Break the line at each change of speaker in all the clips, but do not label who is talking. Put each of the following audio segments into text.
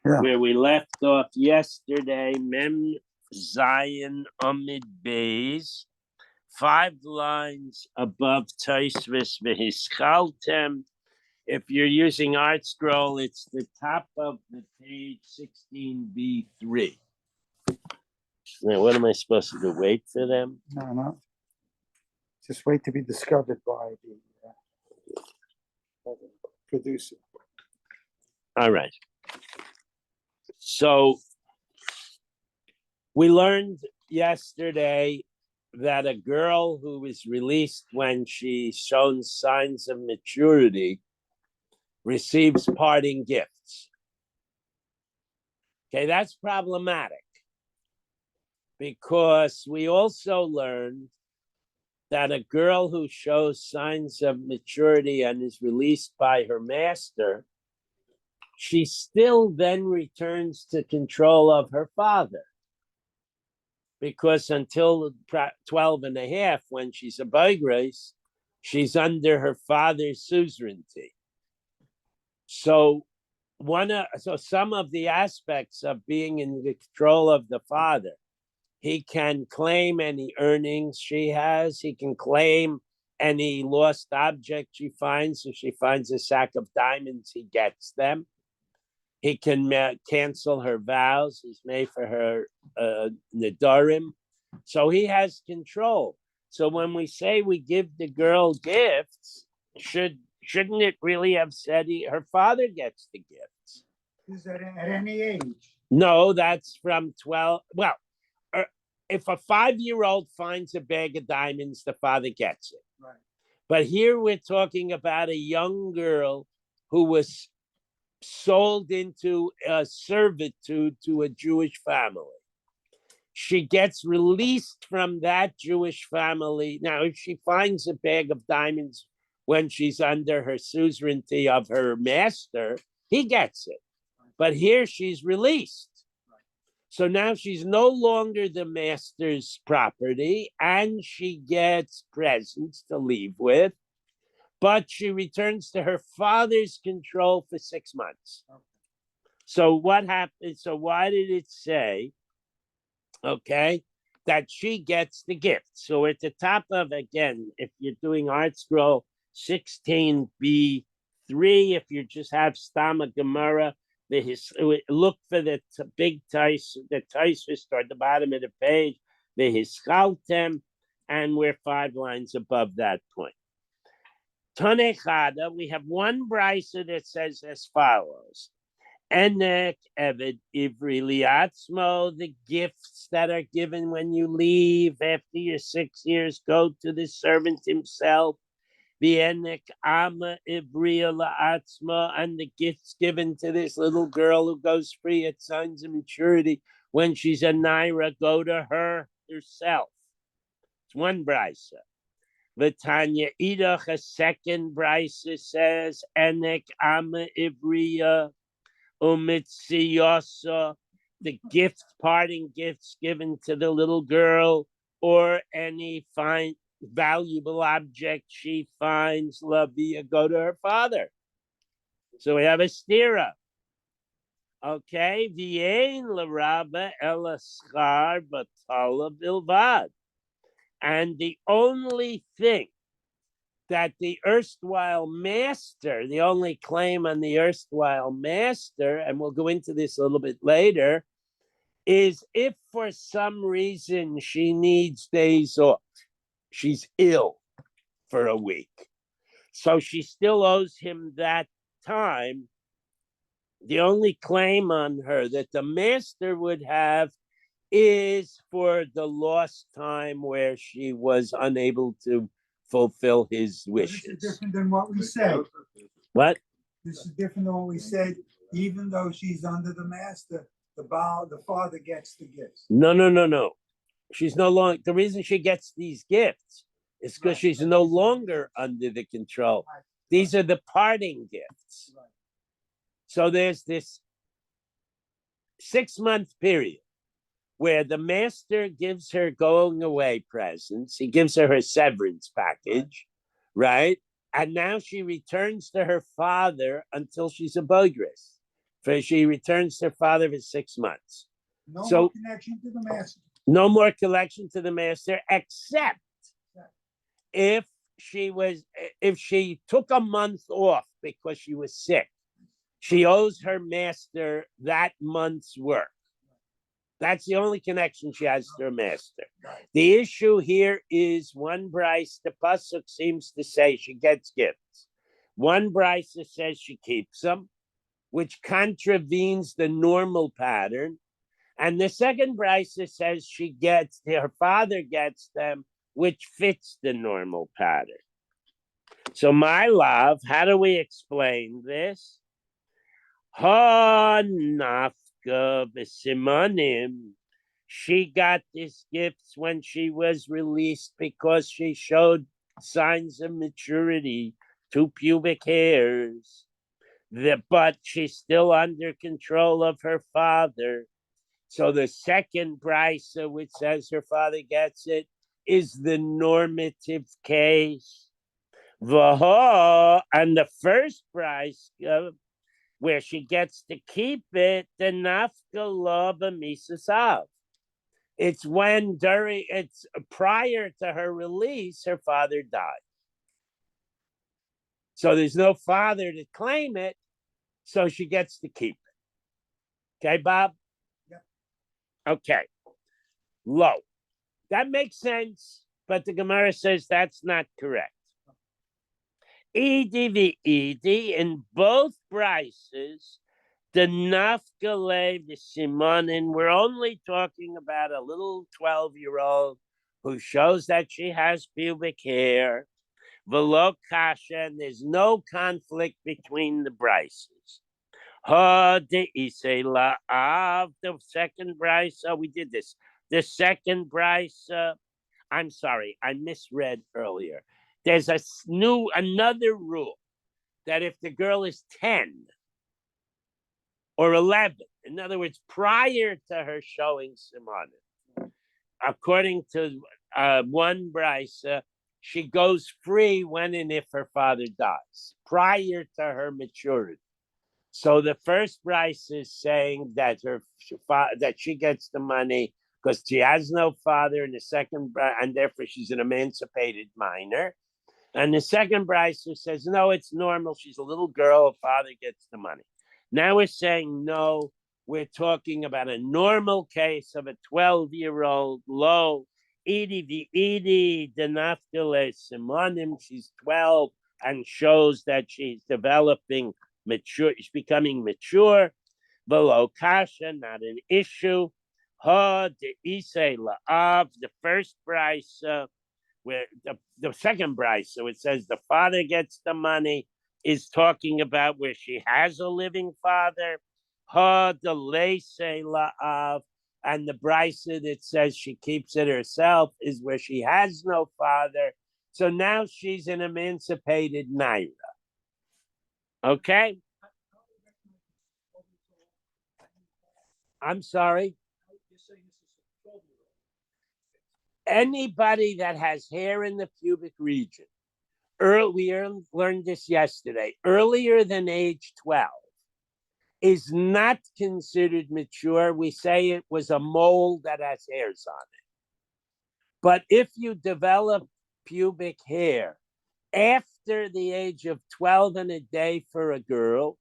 where we left off yesterday. Mem Zion Amid Beis, 5 lines above Taisvis V'Hischaltem. If you're using Art Scroll, it's the top of the page 16b3. Now, what am I supposed to do? Wait for them?
No. Just wait to be discovered by the producer.
All right. So we learned yesterday that a girl who is released when she shows signs of maturity receives parting gifts. Okay, that's problematic because we also learned that a girl who shows signs of maturity and is released by her master, she still then returns to control of her father. Because until 12 and a half, when she's a boy-grace, she's under her father's suzerainty. So some of the aspects of being in the control of the father, he can claim any earnings she has. He can claim any lost object she finds. If she finds a sack of diamonds, he gets them. He can cancel her vows. He's made for her nedarim. So he has control. So when we say we give the girl gifts, shouldn't it really have said her father gets the gifts?
Is that at any age?
No, that's from 12. Well, if a 5-year-old finds a bag of diamonds, the father gets it.
Right.
But here we're talking about a young girl who was sold into servitude to a Jewish family. She gets released from that Jewish family. Now, if she finds a bag of diamonds when she's under her suzerainty of her master, he gets it. But here she's released. So now she's no longer the master's property, and she gets presents to leave with, but she returns to her father's control for 6 months.
Okay.
So what happened? So why did it say, okay, that she gets the gift? So at the top of, again, if you're doing Art Scroll 16b3, if you just have Stama Gemara, look for the big tais, the Taisvis toward the bottom of the page, the Hischaltem, and we're 5 lines above that point. Tanechada, we have one brisa that says as follows: Enek Eved Ivri Liatzmo, the gifts that are given when you leave after your 6 years go to the servant himself. The Enek Ama Ivri La'atzmo, and the gifts given to this little girl who goes free at signs of maturity when she's a naira go to her herself. It's one brisa. V'tanya idach, a second brisa says, Enek Ama Ivriya Umitziyosa, the gifts, parting gifts given to the little girl, or any fine valuable object she finds, Lavia, go to her father. So we have a stira. Okay, V'yein l'rabba elaschar batala bilvad. And the only thing that the erstwhile master, the only claim on the erstwhile master, and we'll go into this a little bit later, is if for some reason she needs days off. She's ill for a week. So she still owes him that time. The only claim on her that the master would have is for the lost time where she was unable to fulfill his wishes.
This is different than what we said.
What?
This is different than what we said. Even though she's under the master, the father gets the gifts.
No. She's no longer, the reason she gets these gifts is because she's no longer under the control. These are the parting gifts. So there's this 6-month period where the master gives her going away presents. He gives her severance package, right? And now she returns to her father until she's a boigris. She returns to her father for 6 months.
No
So-
more connection to the master.
No more collection to the master, except if she took a month off because she was sick. She owes her master that month's work. That's the only connection she has to her master. The issue here is one Bryce, the pasuk seems to say she gets gifts. One Bryce says she keeps them, which contravenes the normal pattern. And the second Bryce says her father gets them, which fits the normal pattern. So, my love, how do we explain this? Ha nafka b'simonim. She got these gifts when she was released because she showed signs of maturity, 2 pubic hairs. But she's still under control of her father. So the second brisa, which says her father gets it, is the normative case. And the first brisa, where she gets to keep it, the nafka b'misasav. It's it's prior to her release, her father died. So there's no father to claim it, so she gets to keep it. Okay, Bob? Okay. Low. That makes sense, but the Gemara says that's not correct. Edi in both brises, the nafkale, the simonin, we're only talking about a little 12-year-old who shows that she has pubic hair, velo kasha, and there's no conflict between the brises. Ha de isela of the second brisa. We did this. The second brisa. I'm sorry, I misread earlier. There's another rule that if the girl is 10 or 11, in other words, prior to her showing Simanim, according to one brisa, she goes free when and if her father dies, prior to her maturity. So the first Bryce is saying that that she gets the money because she has no father, and and therefore she's an emancipated minor. And the second Bryce says, no, it's normal. She's a little girl. Her father gets the money. Now we're saying no. We're talking about a normal case of a 12-year-old low. Edie Denaftile Simonim. She's 12 and shows that she's developing mature, she's becoming mature. Below kasha, not an issue. Ha de isay la'av, the first brisa, where the second brisa, so it says the father gets the money, is talking about where she has a living father. Ha de leisay la'av, and the brisa that says she keeps it herself is where she has no father. So now she's an emancipated naira. Okay? I'm sorry. Anybody that has hair in the pubic region, we learned this yesterday, earlier than age 12, is not considered mature. We say it was a mole that has hairs on it. But if you develop pubic hair after the age of 12 and a day for a girl,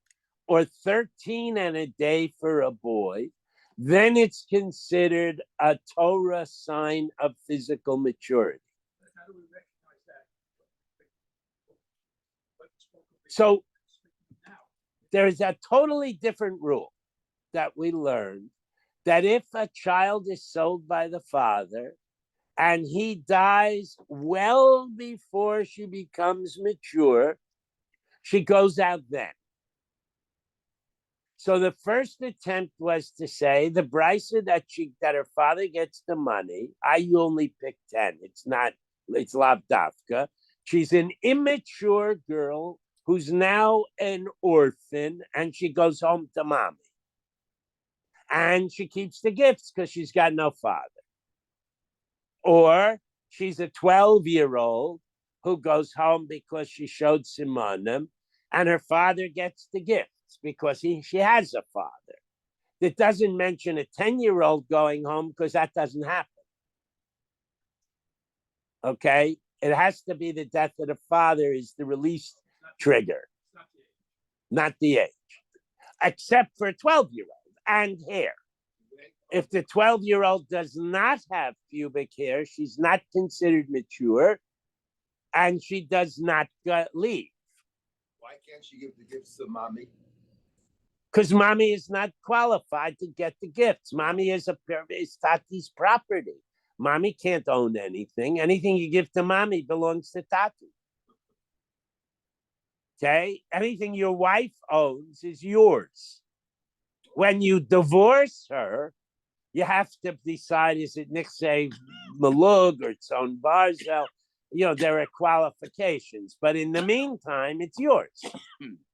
or 13 and a day for a boy, then it's considered a Torah sign of physical maturity.
How do we recognize that?
So there is a totally different rule that we learned, that if a child is sold by the father and he dies well before she becomes mature, she goes out then. So the first attempt was to say the brisa that her father gets the money. I only picked 10. It's lavdafka. She's an immature girl who's now an orphan, and she goes home to mommy. And she keeps the gifts because she's got no father. Or she's a 12-year-old who goes home because she showed Simonim, and her father gets the gifts. gifts because she has a father. It doesn't mention a 10-year-old going home because that doesn't happen. Okay? It has to be the death of the father is the release trigger, not the age, except for a 12-year-old and hair. If the 12-year-old does not have pubic hair, she's not considered mature, and she does not leave.
Why can't she give the gifts to mommy?
Because mommy is not qualified to get the gifts. Mommy is Tati's property. Mommy can't own anything. Anything you give to mommy belongs to Tati. Okay? Anything your wife owns is yours. When you divorce her, you have to decide, is it Nixay Malug or Tzon Barzel? There are qualifications. But in the meantime, it's yours.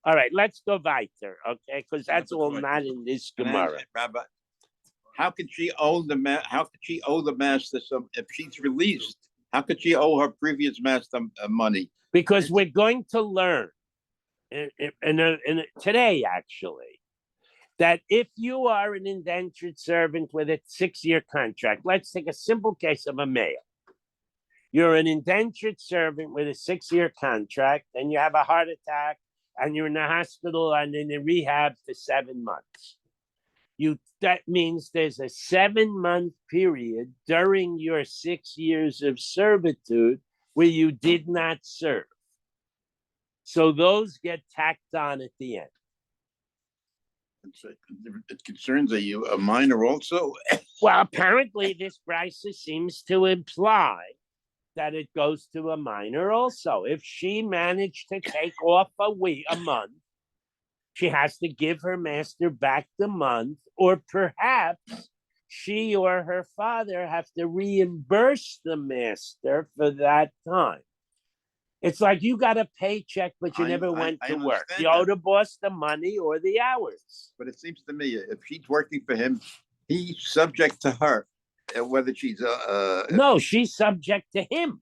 All right, let's go weiter, okay? Because that's all not in this Gemara.
Rabbi, how could she owe the master some if she's released? How could she owe her previous master money?
Because we're going to learn today, actually, that if you are an indentured servant with a 6-year contract, let's take a simple case of a male. You're an indentured servant with a 6-year contract, and you have a heart attack, and you're in the hospital and in a rehab for 7 months. That means there's a 7-month period during your 6 years of servitude where you did not serve. So those get tacked on at the end.
It concerns a minor also.
Well, apparently this brisa seems to imply that it goes to a minor also. If she managed to take off a month, she has to give her master back the month, or perhaps she or her father have to reimburse the master for that time. It's like you got a paycheck, but you never went to work. You owe the boss the money or the hours.
But it seems to me, if she's working for him, he's subject to her, whether she's
no, she's subject to him.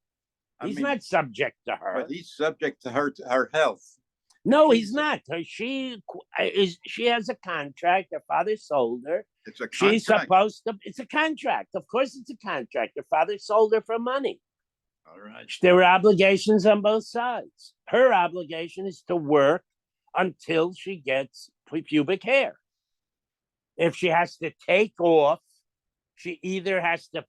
He's not subject to her.
But he's subject to her health.
No, he's not. She has a contract. Her father sold her.
It's a contract.
She's supposed to. It's a contract. Of course, it's a contract. Her father sold her for money.
All right.
There are obligations on both sides. Her obligation is to work until she gets pubic hair. If she has to take off, she either has to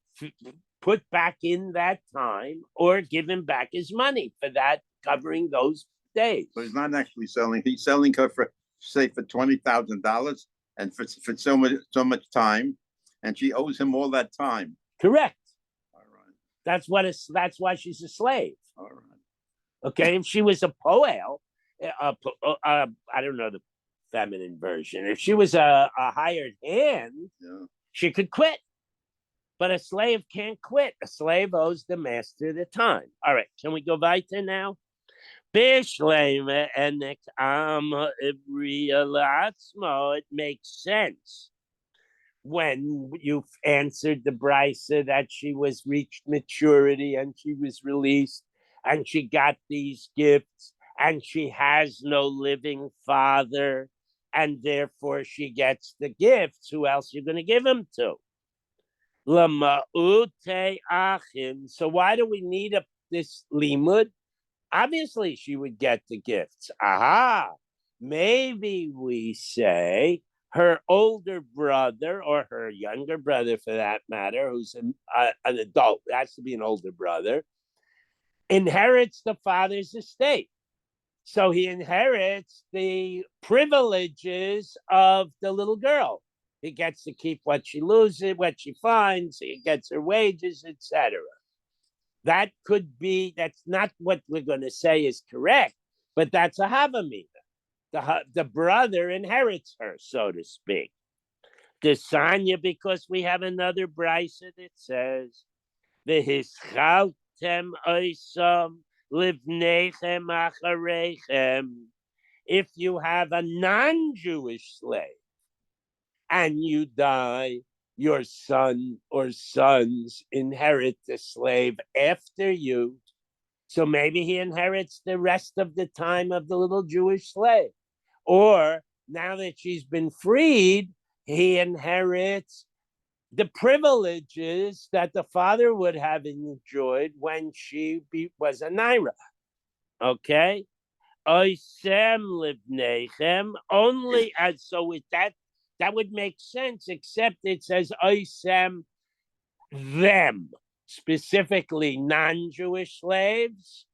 put back in that time or give him back his money for that, covering those days.
So he's not actually selling. He's selling her for $20,000 and for so much time, and she owes him all that time.
Correct.
All right.
That's why she's a slave.
All right.
Okay, if she was a poel, I don't know the feminine version. If she was a hired hand, she could quit. But a slave can't quit. A slave owes the master the time. All right, can we go weiter now? It makes sense when you've answered the brisa that she was reached maturity and she was released and she got these gifts and she has no living father and therefore she gets the gifts. Who else are you going to give them to? So why do we need this limud? Obviously, she would get the gifts. Aha! Maybe we say her older brother or her younger brother, for that matter, who's an adult, it has to be an older brother, inherits the father's estate. So he inherits the privileges of the little girl. He gets to keep what she loses, what she finds, he gets her wages, etc. That could be, that's not what we're going to say is correct, but that's a havamina. The brother inherits her, so to speak. The Sanya, because we have another brisa that says, V'hischaltem oisam livnechem acharechem. If you have a non-Jewish slave and you die, your son or sons inherit the slave after you. So maybe he inherits the rest of the time of the little Jewish slave. Or now that she's been freed, he inherits the privileges that the father would have enjoyed when she was a naira. Okay? Oisem livnechem, only as so with that would make sense, except it says oisem them, specifically non-Jewish slaves,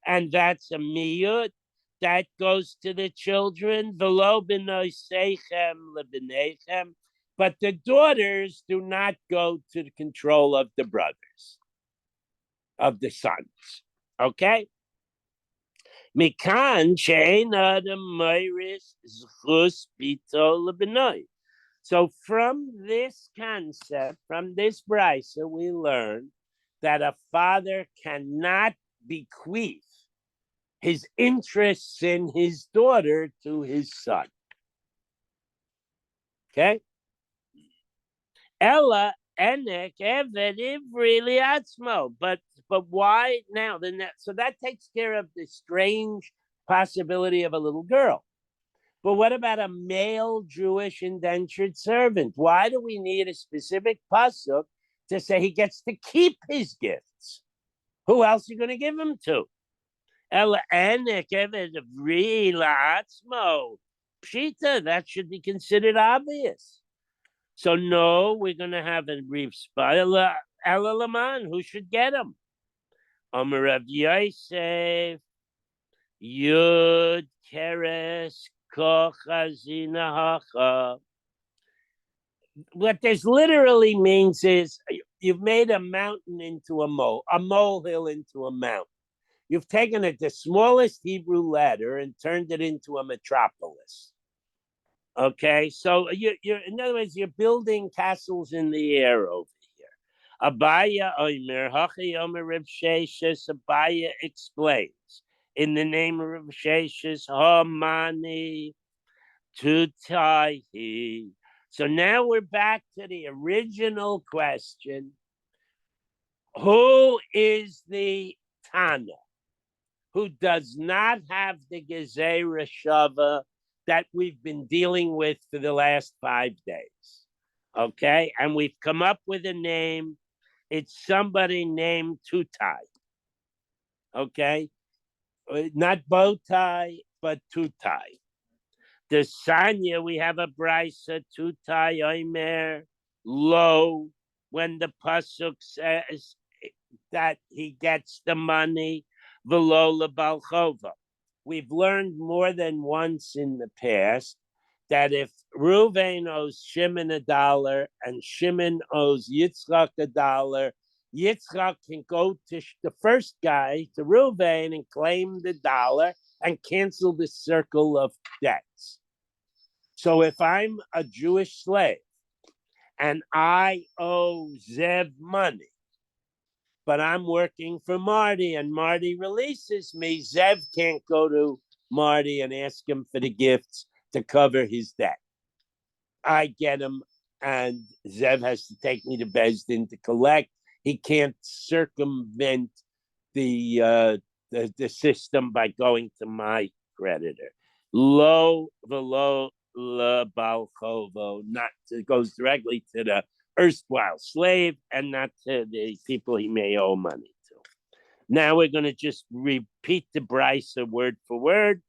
and that's a miyut. That goes to the children, v'lo b'noseichem leb'nechem, but the daughters do not go to the control of the brothers, of the sons. Okay? Mikan she'ena adam moiris zchus bito leb'noi. So from this concept, from this brisa, we learn that a father cannot bequeath his interests in his daughter to his son. Okay? Ella enek eved ivri liatzmo. But why now? So that takes care of the strange possibility of a little girl. But what about a male Jewish indentured servant? Why do we need a specific pasuk to say he gets to keep his gifts? Who else are you going to give them to? Pshita, that should be considered obvious. So no, we're going to have a Rivspa Elalaman. Who should get him? Omer Rav Yosef, Yud Keres Kochazina Hacha. What this literally means is you've made a mountain into a molehill into a mountain. You've taken the smallest Hebrew letter and turned it into a metropolis. Okay, so you're in other words, you're building castles in the air over here. Abaya Omer Hachi Omer Reb Sheshes. Abaya explains in the name of Reb Sheshes Homani Tutaihi. So now we're back to the original question: who is the Tana who does not have the Gezerah Shava that we've been dealing with for the last 5 days? Okay, and we've come up with a name. It's somebody named Tutai. Okay, not Bowtie, but Tutai. The Sanya, we have a brisa, Tutai Omer, lo, when the pasuk says that he gets the money, v'lo lebalchova. We've learned more than once in the past that if Reuven owes Shimon $1 and Shimon owes Yitzchak $1, Yitzchak can go to the first guy, to Reuven, and claim the $1 and cancel the circle of debts. So if I'm a Jewish slave and I owe Zev money, but I'm working for Marty and Marty releases me, Zev can't go to Marty and ask him for the gifts to cover his debt. I get him, and Zev has to take me to Beis Din to collect. He can't circumvent the system by going to my creditor. Lo velo lebalchovo, not it goes directly to the erstwhile slave and not to the people he may owe money to. Now we're going to just repeat the brisa word for word.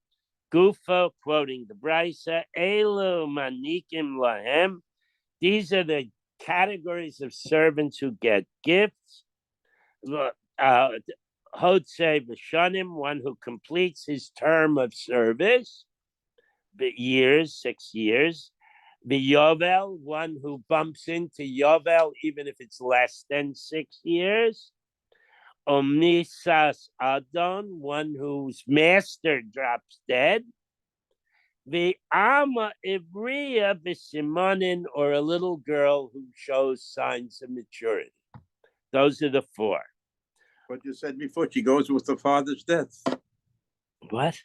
Gufa quoting the brisa, Elu manikim lahem. These are the categories of servants who get gifts. Hodse v'shanim, one who completes his term of service, years, 6 years. Yovel, one who bumps into Yovel, even if it's less than 6 years. Omnisas Adon, one whose master drops dead. The Ama Ivriya B'Simonin, or a little girl who shows signs of maturity. Those are the 4.
But you said before she goes with her father's death.
What?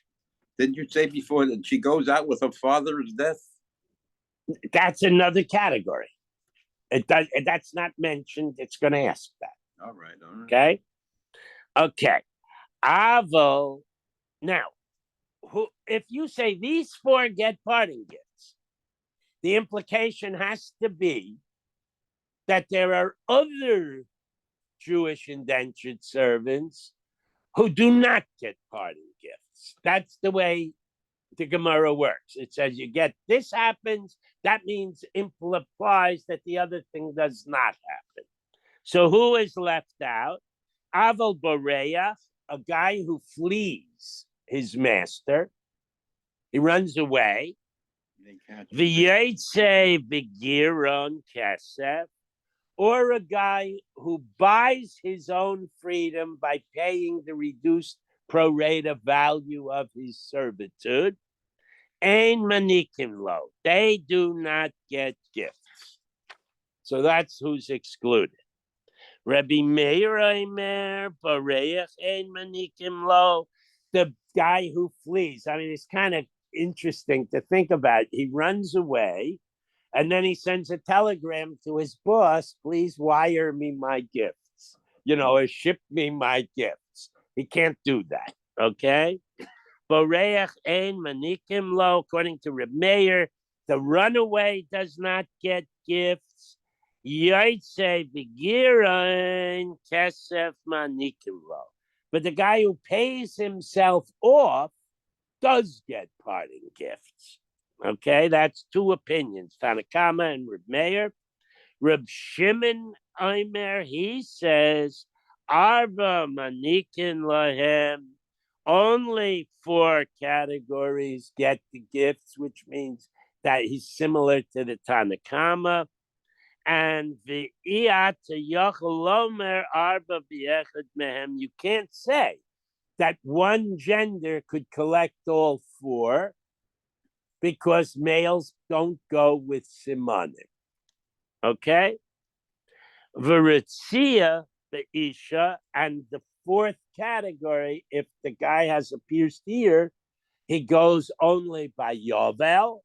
Didn't you say before that she goes out with her father's death?
That's another category. That's not mentioned. It's going to ask that.
All right.
Okay. Okay. Aval. Now, if you say these 4 get parting gifts, The implication has to be that there are other Jewish indentured servants who do not get parting gifts. That's the way the Gemara works. It says you get this happens, that means implies that the other thing does not happen. So who is left out? Aval Boreach, a guy who flees his master. He runs away. V'yetze b'giron kesef, or a guy who buys his own freedom by paying the reduced pro rata value of his servitude. Ein manikim lo. They do not get gifts. So that's who's excluded. Rabbi Meir Omer, Boreach ein manikim lo. The guy who flees. I mean, it's kind of interesting to think about. He runs away, and then he sends a telegram to his boss, please wire me my gifts, or ship me my gifts. He can't do that, okay? Boreach ein manikim lo, according to Reb Meir, the runaway does not get gifts. Yaitse b'giron kesef manikim lo. But the guy who pays himself off does get parting gifts. Okay, that's two opinions, Tanakama and Reb Meir. Reb Shimon Omer, he says, Arba manikin lahem, only 4 categories get the gifts, which means that he's similar to the Tanakama. And the Iyat Yachalomer Arba B'Echad Mehem, you can't say that one gender could collect all 4 because males don't go with simanim. Okay? Veritzia, the Isha, and the 4th category, if the guy has a pierced ear, he goes only by Yovel,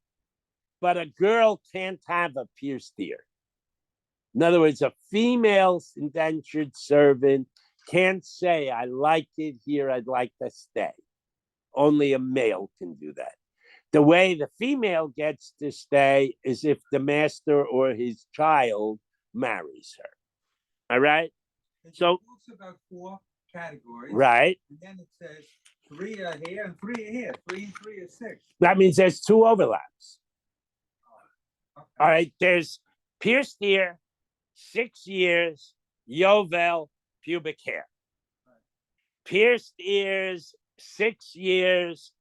but a girl can't have a pierced ear. In other words, a female indentured servant can't say, I like it here, I'd like to stay. Only a male can do that. The way the female gets to stay is if the master or his child marries her. All right?
It
So-
talks about 4 categories.
Right?
And then it says 3 are here and 3 are here. 3 and 3 are 6.
That means there's 2 overlaps.
Okay.
All right, there's pierced ear, 6 years, Yovel, pubic hair. Pierced ears, 6 years,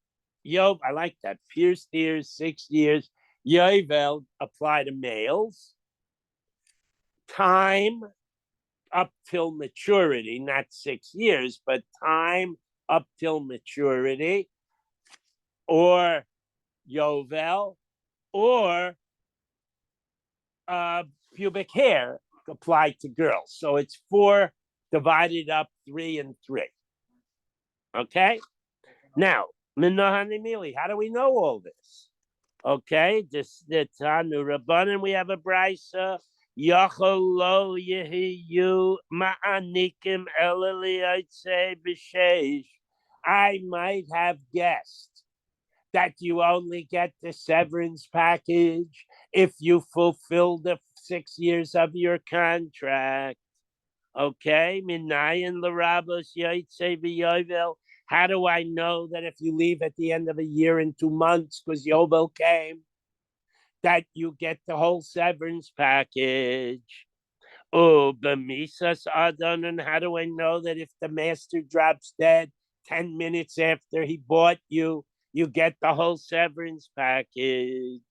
I like that. Pierced ears, 6 years, Yovel apply to males. Time up till maturity, not 6 years, but time up till maturity, or Yovel, or pubic hair applied to girls. So it's 4 divided up 3 and 3. Okay? Now, Minahanimili, how do we know all this? Okay, this the Tanu Rabbanan, we have a brisa. Yacholo yehiyu ma'anikim eleliyaitse b'sheish. I might have guessed that you only get the severance package if you fulfill the 6 years of your contract. Okay, minayin l'rabos yaitse v'yovel. How do I know that if you leave at the end of a year and 2 months because Yovel came, that you get the whole severance package? Oh, b'misas adon, and how do I know that if the master drops dead 10 minutes after he bought you, you get the whole severance package?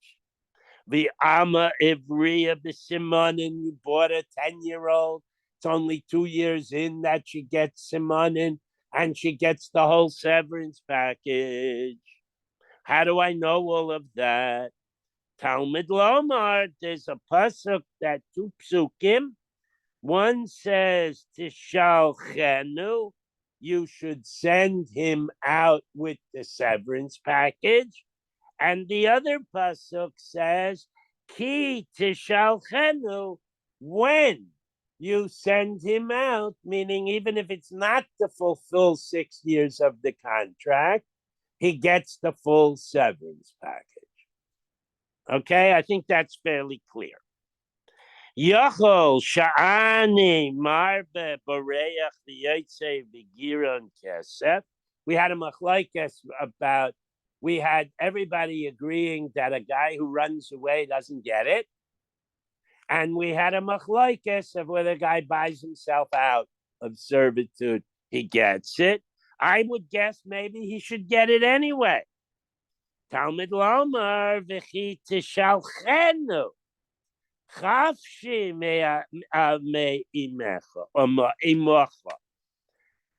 The Ama Ivriya b'Simonin, you bought a 10-year-old. It's only 2 years in that she gets Simonin, and she gets the whole severance package. How do I know all of that? Talmud Lomar, there's a pasuk that 2 psukim. One says, Tishalchenu, you should send him out with the severance package. And the other pasuk says, Ki Tishalchenu, when you send him out, meaning even if it's not to fulfill 6 years of the contract, he gets the full severance package. Okay, I think that's fairly clear. Yachol sha'ani marbe boreach v'yotze v'giron kesef. We had a machlokes about, we had everybody agreeing that a guy who runs away doesn't get it. And we had a machlokes of whether a guy buys himself out of servitude, he gets it. I would guess maybe he should get it anyway. Talmud Lomar v'chi tishalchenu chafshi me imecha or imocha.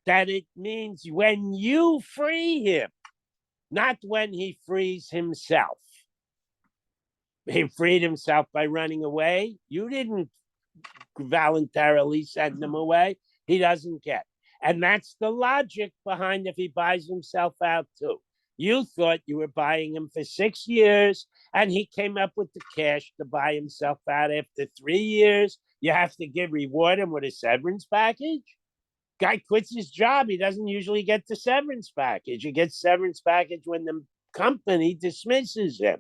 That it means when you free him, not when he frees himself. He freed himself by running away. You didn't voluntarily send him away. He doesn't get. And that's the logic behind if he buys himself out too. You thought you were buying him for 6 years, and he came up with the cash to buy himself out after 3 years. You have to reward him with a severance package. Guy quits his job. He doesn't usually get the severance package. He gets severance package when the company dismisses him.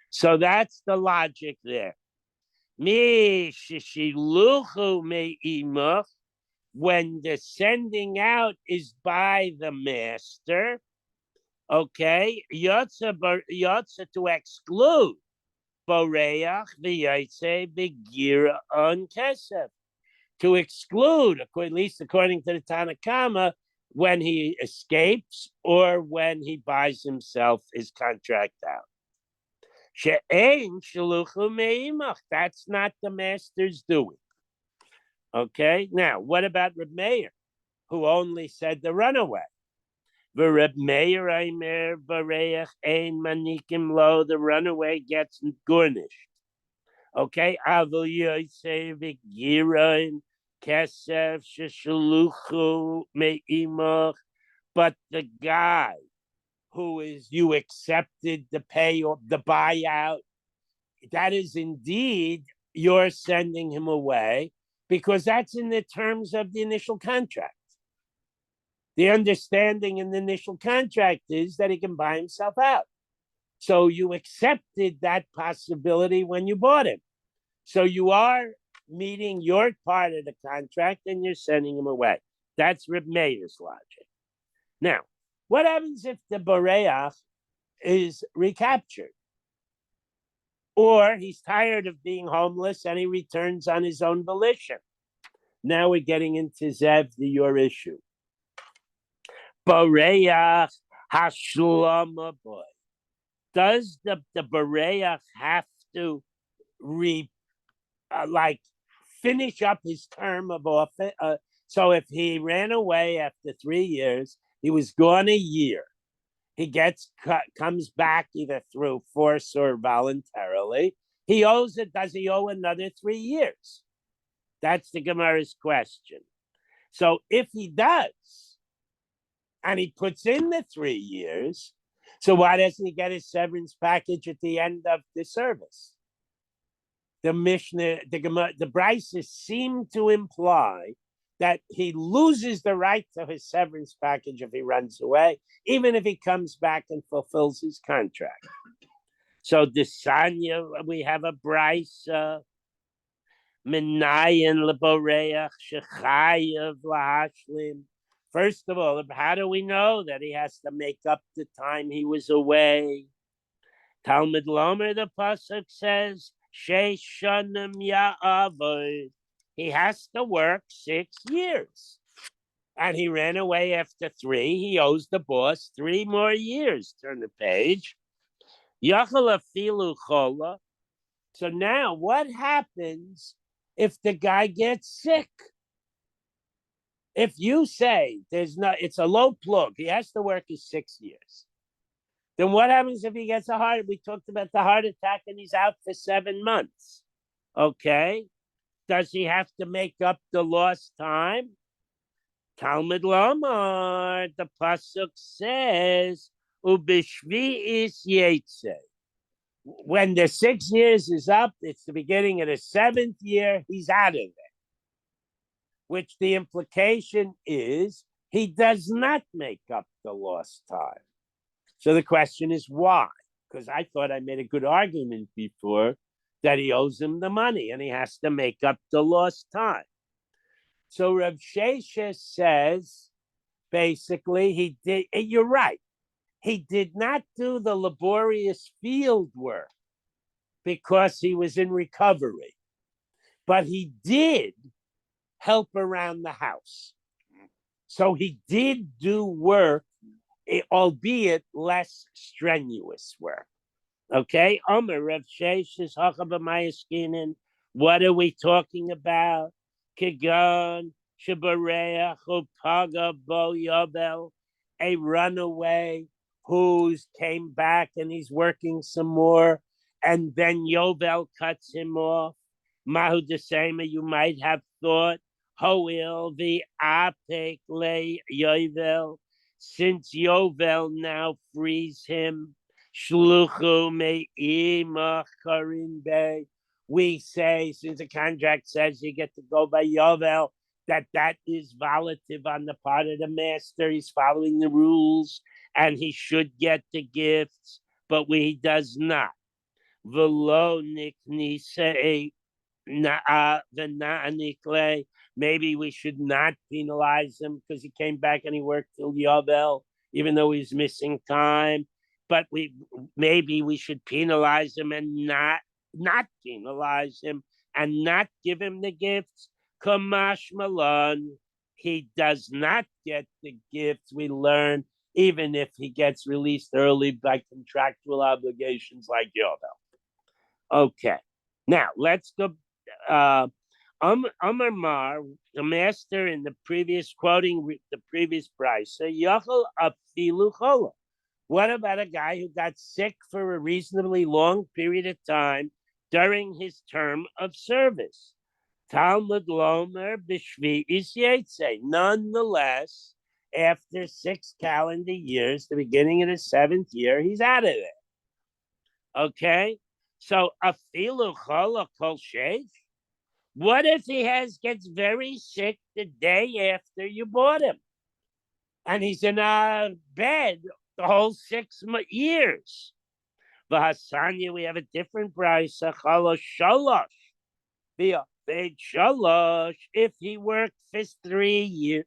So that's the logic there. When the sending out is by the master, okay, yotza to exclude boreach v'yotze v'gira on kesef, to exclude, at least according to the Tanakama, when he escapes or when he buys himself his contract out. That's not the master's doing. Okay, now what about Reb Meir, who only said the runaway? Reb Meir Aimer Bareach Ein Manikim Lo, the runaway gets garnished. Okay, Avil Yosef Giron Kesef Sheshaluchu Meimach, but the guy who is you accepted the pay or the buyout, that is indeed you're sending him away because that's in the terms of the initial contract. The understanding in the initial contract is that he can buy himself out. So you accepted that possibility when you bought him. So you are meeting your part of the contract and you're sending him away. That's Reb Meir's logic. Now, what happens if the Boreach is recaptured? Or he's tired of being homeless and he returns on his own volition. Now we're getting into Zev, your issue. Boreach hashlama boy. Does the Boreach have to finish up his term of office? So if he ran away after 3 years, he was gone a year. He comes back either through force or voluntarily. He owes it. Does he owe another 3 years? That's the Gemara's question. So if he does, and he puts in the 3 years, so why doesn't he get his severance package at the end of the service? The Mishnah, the Brises seem to imply that he loses the right to his severance package if he runs away, even if he comes back and fulfills his contract. So the Sanya, we have a Brisa, Menayin Leboreach Shechayev Lahashlim. First of all, how do we know that he has to make up the time he was away? Talmud Lomer, the pasuk says, Sheishanim Ya'avoid. He has to work 6 years. And he ran away after 3. He owes the boss 3 more years. Turn the page. Yachal afilu chola. So now what happens if the guy gets sick? If you say it's a low plug, he has to work his 6 years. Then what happens if he gets we talked about the heart attack and he's out for 7 months. Okay. Does he have to make up the lost time? Talmud Lomar, the pasuk says, "Ubishvi'is yetze." When the 6 years is up, it's the beginning of the 7th year. He's out of it. Which the implication is he does not make up the lost time. So the question is why? because I thought I made a good argument before that he owes him the money and he has to make up the lost time. So Rav Sheshes says, basically, he did, you're right. He did not do the laborious field work because he was in recovery, but he did help around the house. So he did do work, albeit less strenuous work. Okay, Omer Rav Sheshes Hachabamayaskinin. What are we talking about? Kigan Shabareach Upaga Bo Yobel, a runaway who's came back and he's working some more, and then Yovel cuts him off. Mahu Desema, you might have thought, Hoil the Apek Le Yovel, since Yovel now frees him. Shluchu me'imach karim bey. We say, since the contract says you get to go by Yovel, that is volitive on the part of the master. He's following the rules, and he should get the gifts, but he does not. V'lo niknisei v'na'anikle. Maybe we should not penalize him because he came back and he worked till Yovel, even though he's missing time. But maybe we should penalize him and not penalize him and not give him the gifts. Kamash Malon, he does not get the gifts. We learn even if he gets released early by contractual obligations like Yovel. Okay, now let's go. Amar Mar, the master in the previous quoting the previous price, Yachal Afilu Chola. What about a guy who got sick for a reasonably long period of time during his term of service? Talmud Lomer Bishvi Isyetse. Nonetheless, after 6 calendar years, the beginning of the 7th year, he's out of there. Okay? So Afilu Chola Kol Sheish. What if he gets very sick the day after you bought him? And he's in a bed the whole 6 years. V'hasanya, we have a different price. Chalosh shalosh. V'ya paid shalosh if he worked for 3 years.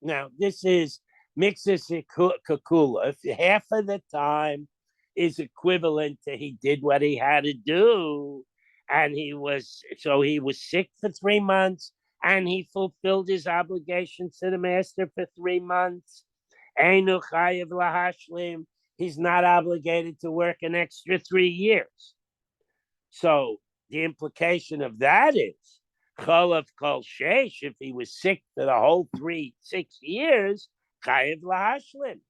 Now, this is mixes kakula. If half of the time is equivalent to he did what he had to do, and he was sick for 3 months, and he fulfilled his obligations to the master for 3 months. Einu chayev lahashlim. He's not obligated to work an extra 3 years. So the implication of that is cholav kol sheish. If he was sick for the whole 6 years, chayev lahashlim,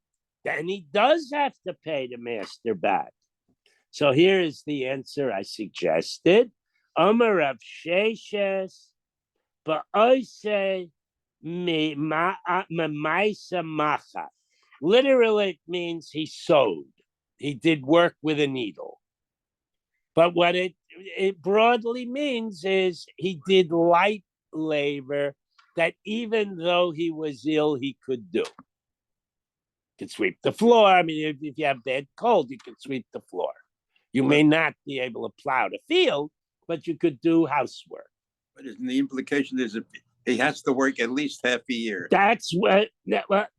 then he does have to pay the master back. So here is the answer I suggested. Amar Rav Sheshes, but I say me ma'isa macha. Literally, it means he sewed. He did work with a needle. But what it broadly means is he did light labor that even though he was ill, he could do. Could sweep the floor. I mean, if you have bad cold, you could sweep the floor. You may not be able to plow the field, but you could do housework.
But isn't the implication is that he has to work at least half a year?
That's that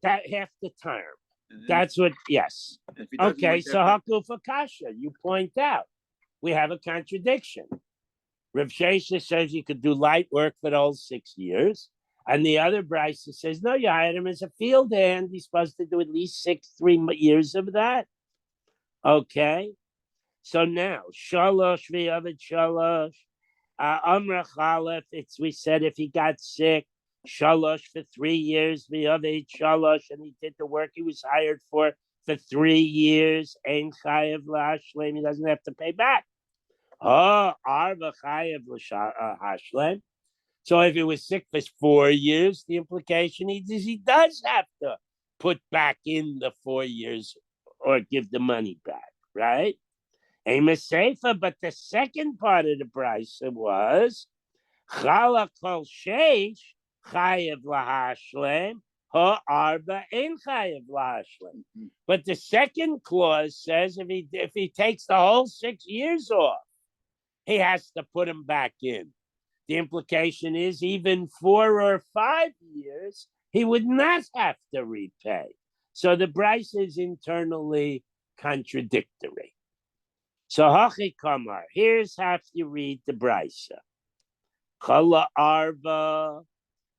half the term. That's what, yes. Okay, so Haku Fakasha, you point out, we have a contradiction. Rav Shesha says you could do light work for the whole 6 years. And the other Brisa says, no, you hired him as a field hand. He's supposed to do at least 3 years of that. Okay. So now, Shalosh v'yavid Shalosh. Amra Chalef, we said if he got sick, Shalosh for 3 years, v'yavid Shalosh, and he did the work he was hired for 3 years. Ein chayev l'hashlem, he doesn't have to pay back. Arba chayev l'hashlem. So if he was sick for 4 years, the implication is he does have to put back in the 4 years or give the money back, right? Amos Sefer, but the second part of the price was Chala Kol Sheish Chayev Lahashlem Ha'arba ein chayav lahashlim. But the second clause says if he takes the whole 6 years off, he has to put them back in. The implication is even 4 or 5 years, he would not have to repay. So the Bryce is internally contradictory. So Hachi Kamar, here's how you read the Brisa. Chala arba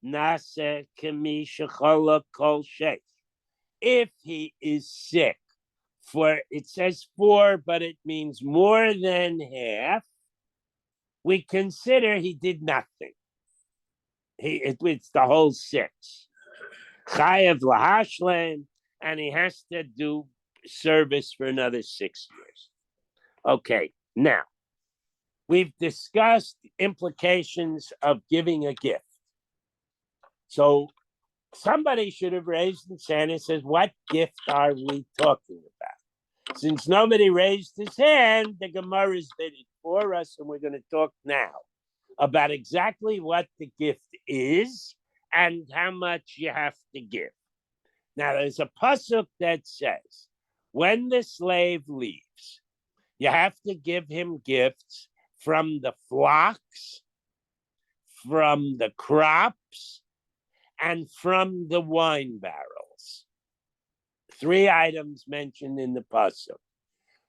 nase kamisha chala kol sheikh. If he is sick, it says 4, but it means more than half, we consider he did nothing. It's the whole 6. Chayav lahashlim, and he has to do service for another 6 years. Okay, now we've discussed implications of giving a gift. So somebody should have raised his hand and says, what gift are we talking about? Since nobody raised his hand, the Gemara is did it for us, and we're going to talk now about exactly what the gift is and how much you have to give. Now, there's a pasuk that says, when the slave leaves, you have to give him gifts from the flocks, from the crops, and from the wine barrels. 3 items mentioned in the pasuk.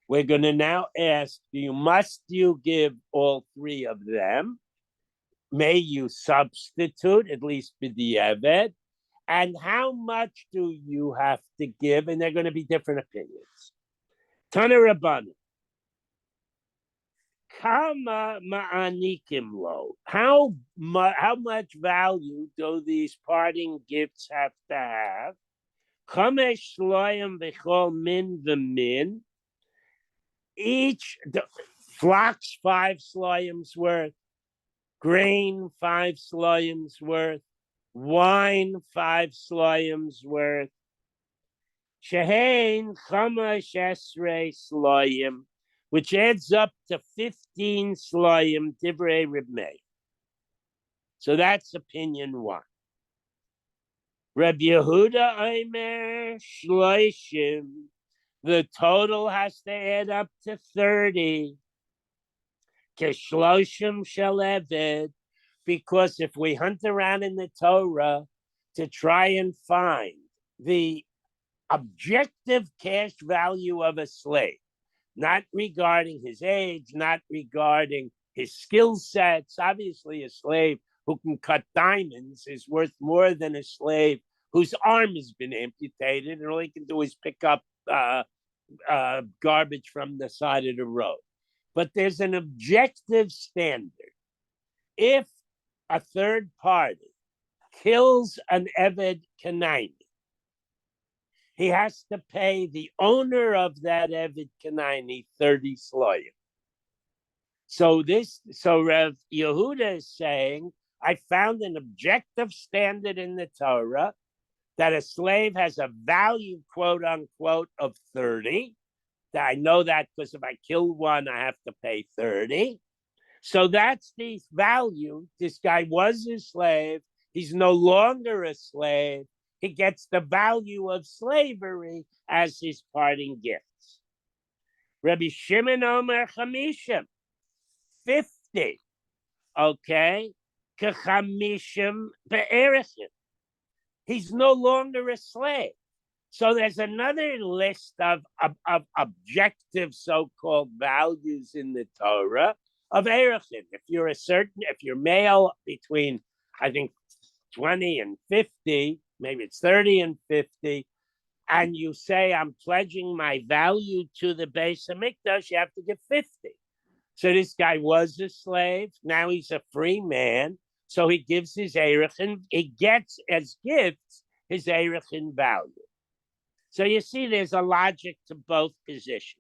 We're going to now ask, must you give all 3 of them? May you substitute, at least b'diavad? And how much do you have to give? And they're going to be different opinions. Tana Rabbanan. Kama ma'anikim lo. How much value do these parting gifts have to have? Chamesh shloim v'chol min v'min. Each flocks 5 shloims worth, grain 5 shloims worth, wine 5 shloims worth. Shehein chamash esrei shloim, which adds up to 15 shloim divrei Reb Meir. So that's opinion 1. Reb Yehuda Omer shloishim. The total has to add up to 30. Keshloshim shel eved. Because if we hunt around in the Torah to try and find the objective cash value of a slave, not regarding his age, not regarding his skill sets. Obviously, a slave who can cut diamonds is worth more than a slave whose arm has been amputated and all he can do is pick up garbage from the side of the road. But there's an objective standard. If a third party kills an Eved Kenani, he has to pay the owner of that Eved Kenani 30 sloyim. So Rev Yehuda is saying, I found an objective standard in the Torah that a slave has a value, quote unquote, of 30. I know that because if I kill one, I have to pay 30. So that's the value. This guy was a slave. He's no longer a slave. He gets the value of slavery as his parting gifts. Rabbi Shimon Omer Chamishim, 50. Okay? Kechamishim be'erechim. He's no longer a slave. So there's another list of objective so-called values in the Torah of erechim. If you're male between, I think, 20 and 50, maybe it's 30 and 50, and you say, I'm pledging my value to the Beis Hamikdash, you have to give 50. So this guy was a slave. Now he's a free man. So he gives his erechim. He gets as gifts his erechim value. So you see, there's a logic to both positions.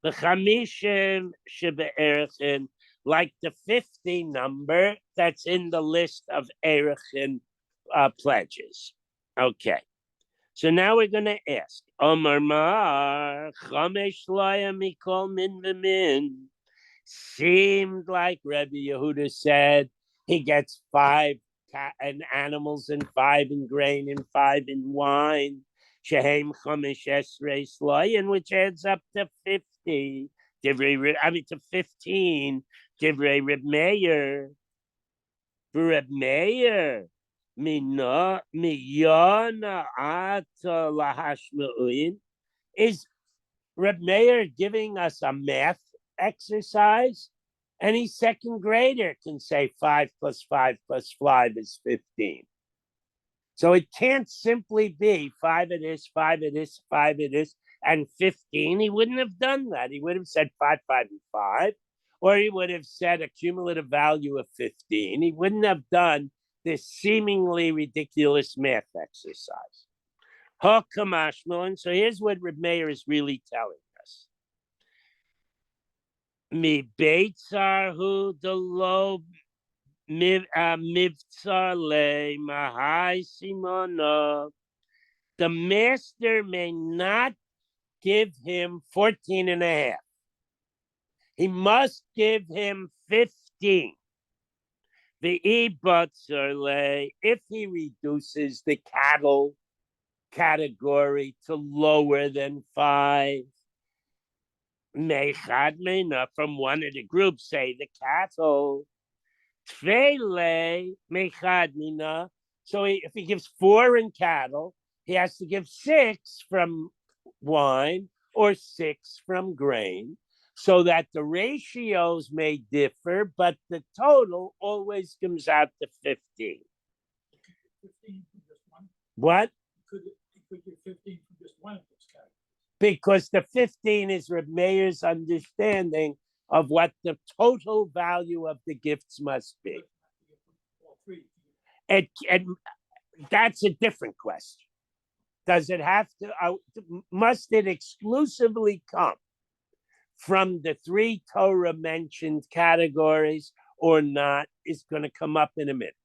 The chamishim shebe'erechim, like the 50 number that's in the list of erechim pledges. Okay. So now we're going to ask, Omar Mar, chamesh loya mikol min v'min. Seemed like Rebbe Yehuda said he gets 5 and animals, and 5 in grain, and 5 in wine. Shehem Chumash Esrei Slayin, which adds up to 50. To 15. Divrei Reb Meir. Reb Meir. Miyana ata lahashma'uin. Is Reb Meir giving us a math exercise? Any second grader can say 5 plus 5 plus 5 is 15. So it can't simply be 5 it is, 5 it is, 5 it is, and 15. He wouldn't have done that. He would have said 5, 5, and 5, or he would have said a cumulative value of 15. He wouldn't have done this seemingly ridiculous math exercise. So here's what Reb Meir is really telling us. Mi beitzarhu delo mivtzar le mahai simona. The master may not give him 14 and a half. He must give him 15. The ibatzar le, if he reduces the cattle category to lower than 5. Mechad Mena from one of the groups, say the cattle. Tvele Mechad Mina. So if he gives 4 in cattle, he has to give 6 from wine or 6 from grain, so that the ratios may differ, but the total always comes out to 15.
15 from just one.
What?
He could get 15 from just one of those categories.
Because the 15 is Reb Meir's understanding of what the total value of the gifts must be.
All three.
And that's a different question. Does it have to, must it exclusively come from the 3 Torah mentioned categories or not, is going to come up in a minute.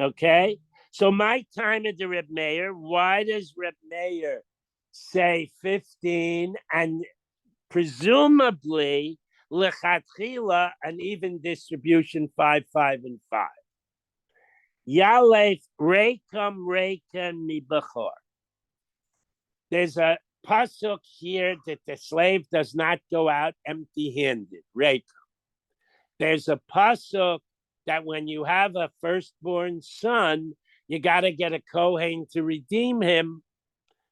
Okay? So my time at the Reb Meir, why does Reb Meir say 15 and presumably lechatchila an even distribution 5, 5, and 5? Yalef rekam mibachor. There's a pasuk here that the slave does not go out empty-handed. Rekam. There's a pasuk that when you have a firstborn son, you got to get a Kohen to redeem him.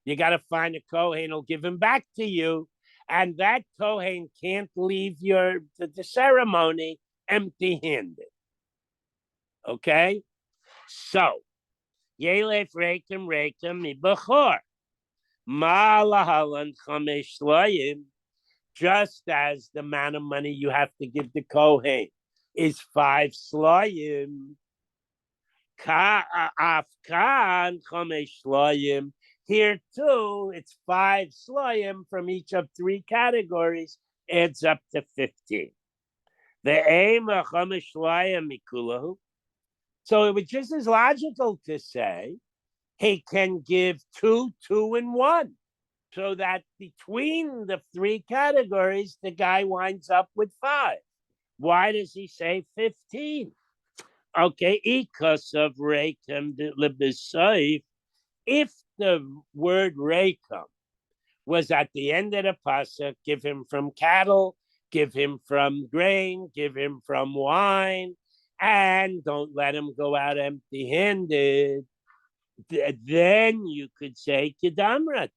You got to find a Kohen who'll give him back to you. And that Kohen can't leave the ceremony empty-handed. Okay? So, Yelef Rekem Mibachor. Malahalan Chamesh Loyim. Just as the amount of money you have to give the Kohen is 5 Sloyim. Afkan Chamesh Sloyim. Here too, it's 5 Sloyim from each of 3 categories, adds up to 15. The aim of Chamesh Sloyim Mikulahu. So it was just as logical to say he can give 2, 2, and 1. So that between the 3 categories, the guy winds up with 5. Why does he say 15? Okay, because of Rekem Libisayif, if the word Rekem was at the end of the pasuk, give him from cattle, give him from grain, give him from wine, and don't let him go out empty-handed, then you could say Kedamrat.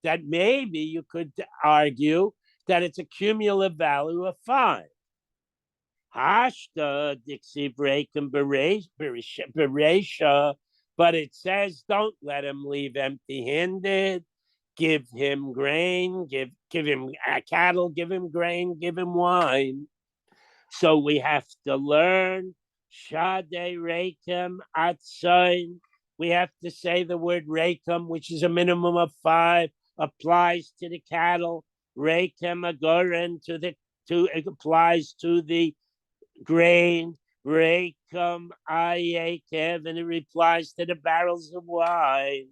That maybe you could argue that it's a cumulative value of 5. Hashta dixiv rekem beresha, but it says don't let him leave empty-handed. Give him grain, give him cattle, give him grain, give him wine. So we have to learn Shade rekem atzain. We have to say the word rekem, which is a minimum of 5, applies to the cattle. Rekem agoren it applies to the grain. Rekem ayekev, and it applies to the barrels of wine.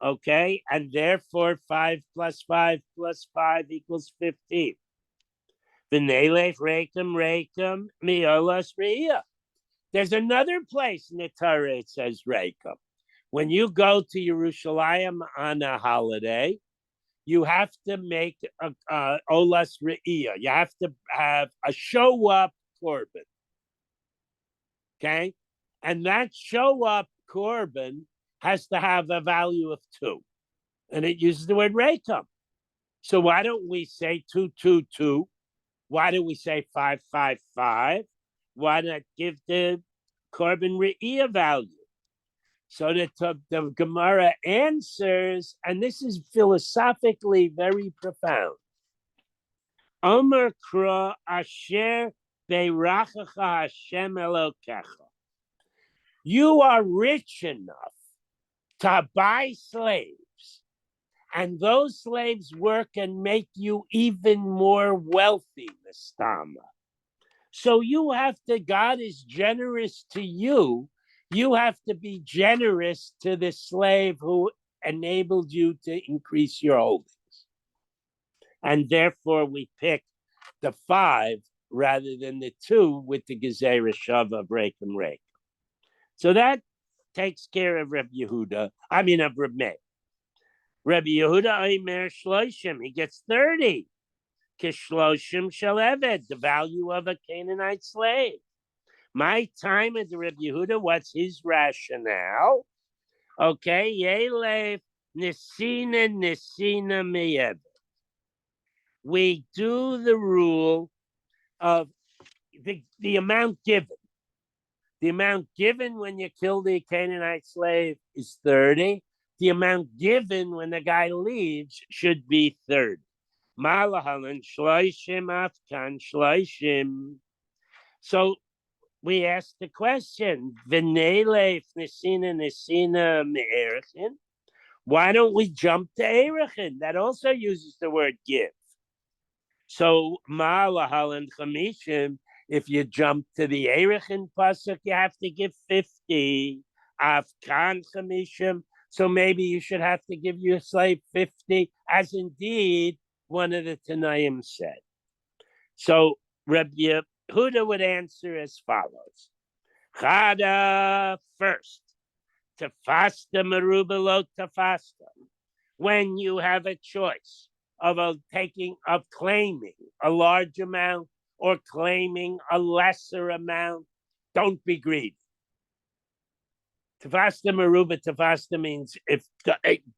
Okay, and therefore 5 plus 5 plus 5 equals 15. V'neilef rekem miolas re'iyah. There's another place in the Torah it says Reikam. When you go to Yerushalayim on a holiday, you have to make a olas re'iyah. You have to have a show up korban. Okay? And that show up korban has to have a value of 2. And it uses the word reikam. So why don't we say 222? Why do we say 555? Why not give the korban re'iyah value? So the Gemara answers, and this is philosophically very profound. Omer kra asher beirachacha Hashem Elokecha. You are rich enough to buy slaves, and those slaves work and make you even more wealthy, Mistama. So you have to, God is generous to you. You have to be generous to the slave who enabled you to increase your holdings. And therefore we pick the 5 rather than the 2 with the Gezerah Shava break and rake. So that takes care of Reb Yehuda. I mean of Reb Meir. Reb Yehuda Omer Shloshim, he gets 30. Kishloshim Shaleved, the value of a Canaanite slave. My time at the Reb Yehuda, what's his rationale? Okay, Yelef Nisina Meyeved. We do the rule of the amount given. The amount given when you kill the Canaanite slave is 30. The amount given when the guy leaves should be 30. Malahalan shloishim afkan shloishim. So we ask the question, V'nelef nisina me'erechin. Why don't we jump to erechin? That also uses the word give. So Malahalan chamishim. If you jump to the erechin pasuk, you have to give 50. Afkan chamishim. So maybe you should have to give your slave 50, as indeed one of the Tanaim said. So Reb Yehuda would answer as follows. Chada first, tafasta meruba lo tafasta. When you have a choice of claiming a large amount or claiming a lesser amount, don't be greedy. Tafasta meruba tafasta means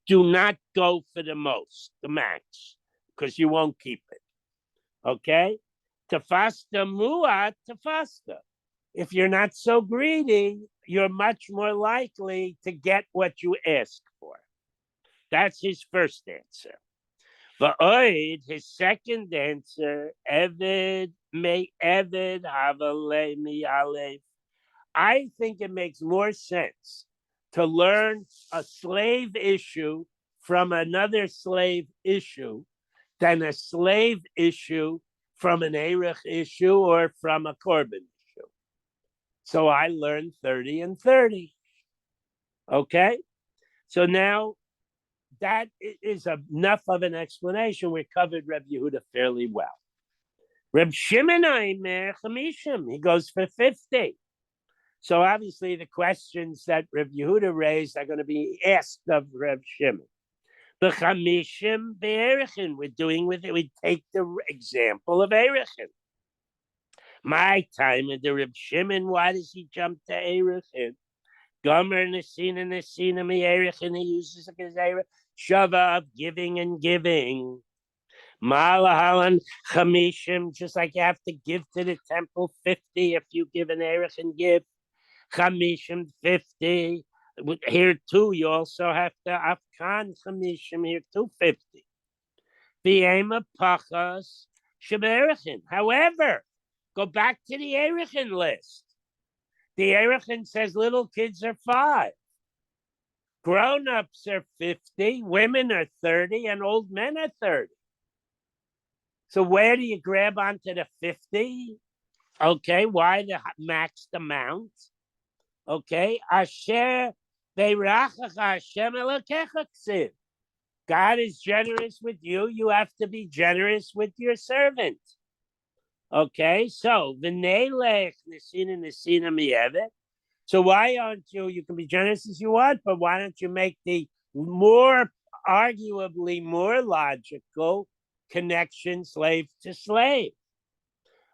do not go for the max, because you won't keep it. Okay? Tafasta mu'at tafasta. If you're not so greedy, you're much more likely to get what you ask for. That's his first answer. Va'oid, his second answer, Eved havale mi'alev. I think it makes more sense to learn a slave issue from another slave issue than a slave issue from an erech issue or from a korban issue. So I learned 30 and 30. Okay? So now that is enough of an explanation. We covered Reb Yehuda fairly well. Reb Shimon Omer Chamishim, he goes for 50. So obviously the questions that Reb Yehuda raised are going to be asked of Reb Shimon. The Chamishim be'erechin, we're doing with it. We take the example of erechin. My time with the Reb Shimon, why does he jump to erechin? Gomer nesina me'erechin, he uses a gezerah shava of giving and giving. Malahalan Chamishim, just like you have to give to the temple 50 if you give an erechin gift. Chamishim 50. Here too, you also have to afkan chamishim here too 50. V'ema pachas sheberechin. However, go back to the erechin list. The erechin says little kids are 5, grown-ups are 50, women are 30, and old men are 30. So where do you grab onto the 50? Okay, why the maxed amount? Okay, Asher beirachacha Hashem Elokecha ksiv. God is generous with you. You have to be generous with your servant. Okay, so v'neilech nesina miyevet. So why aren't you? You can be generous as you want, but why don't you make the arguably more logical connection, slave to slave?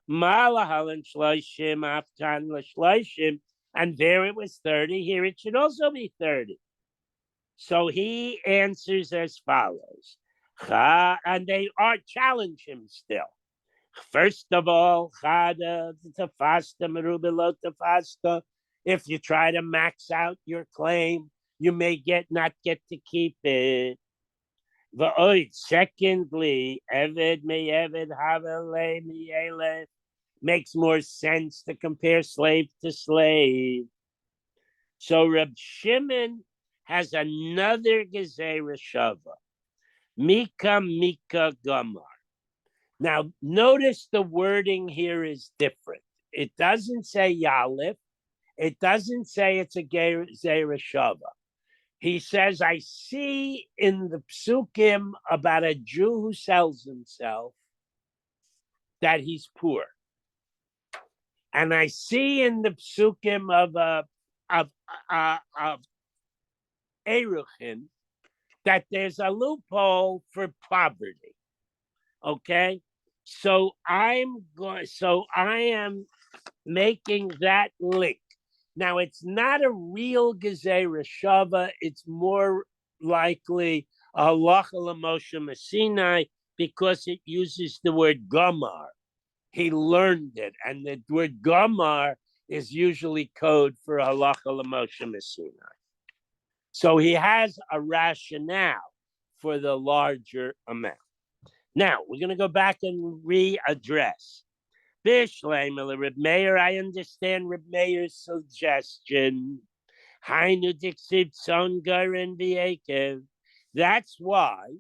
Malahalan shloishim aftan l'shloishim, and there it was 30. Here it should also be 30. So he answers as follows, and they are challenge him still. First of all, chada tafasta merubelo tafasta. If you try to max out your claim, you may not get to keep it. Secondly, eved me eved havele mi elef, makes more sense to compare slave to slave. So Reb Shimon has another gezerah shava, mika gamar. Now, notice the wording here is different. It doesn't say Yalif. It doesn't say it's a Gezerah Shava. He says, I see in the psukim about a Jew who sells himself that he's poor. And I see in the psukim of Eruchin that there's a loophole for poverty. Okay? So I am making that link. Now it's not a real Gezerah Shava, it's more likely a halacha l'Moshe Messinai because it uses the word gamar. He learned it, and the word gamar is usually code for halacha l'Moshe Messinai. So he has a rationale for the larger amount. Now, we're going to go back and readdress. Reb Meir, I understand Reb Meir's suggestion. That's why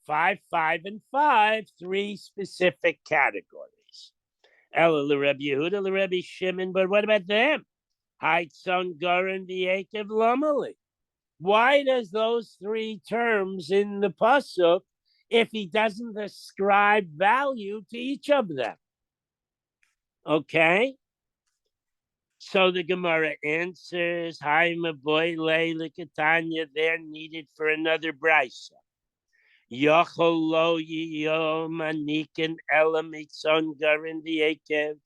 5, 5, and 5, 3 specific categories. Ella Reb Yehuda, Reb Shimon, but what about them? Haitzon Garin V'Yekev Lomali. Why does those 3 terms in the pasuk if he doesn't ascribe value to each of them? Okay. So the Gemara answers, Hi boy Likatanya, they're needed for another brisa. Yocholo Yomanikin Elamitzon Garin V'Yekev.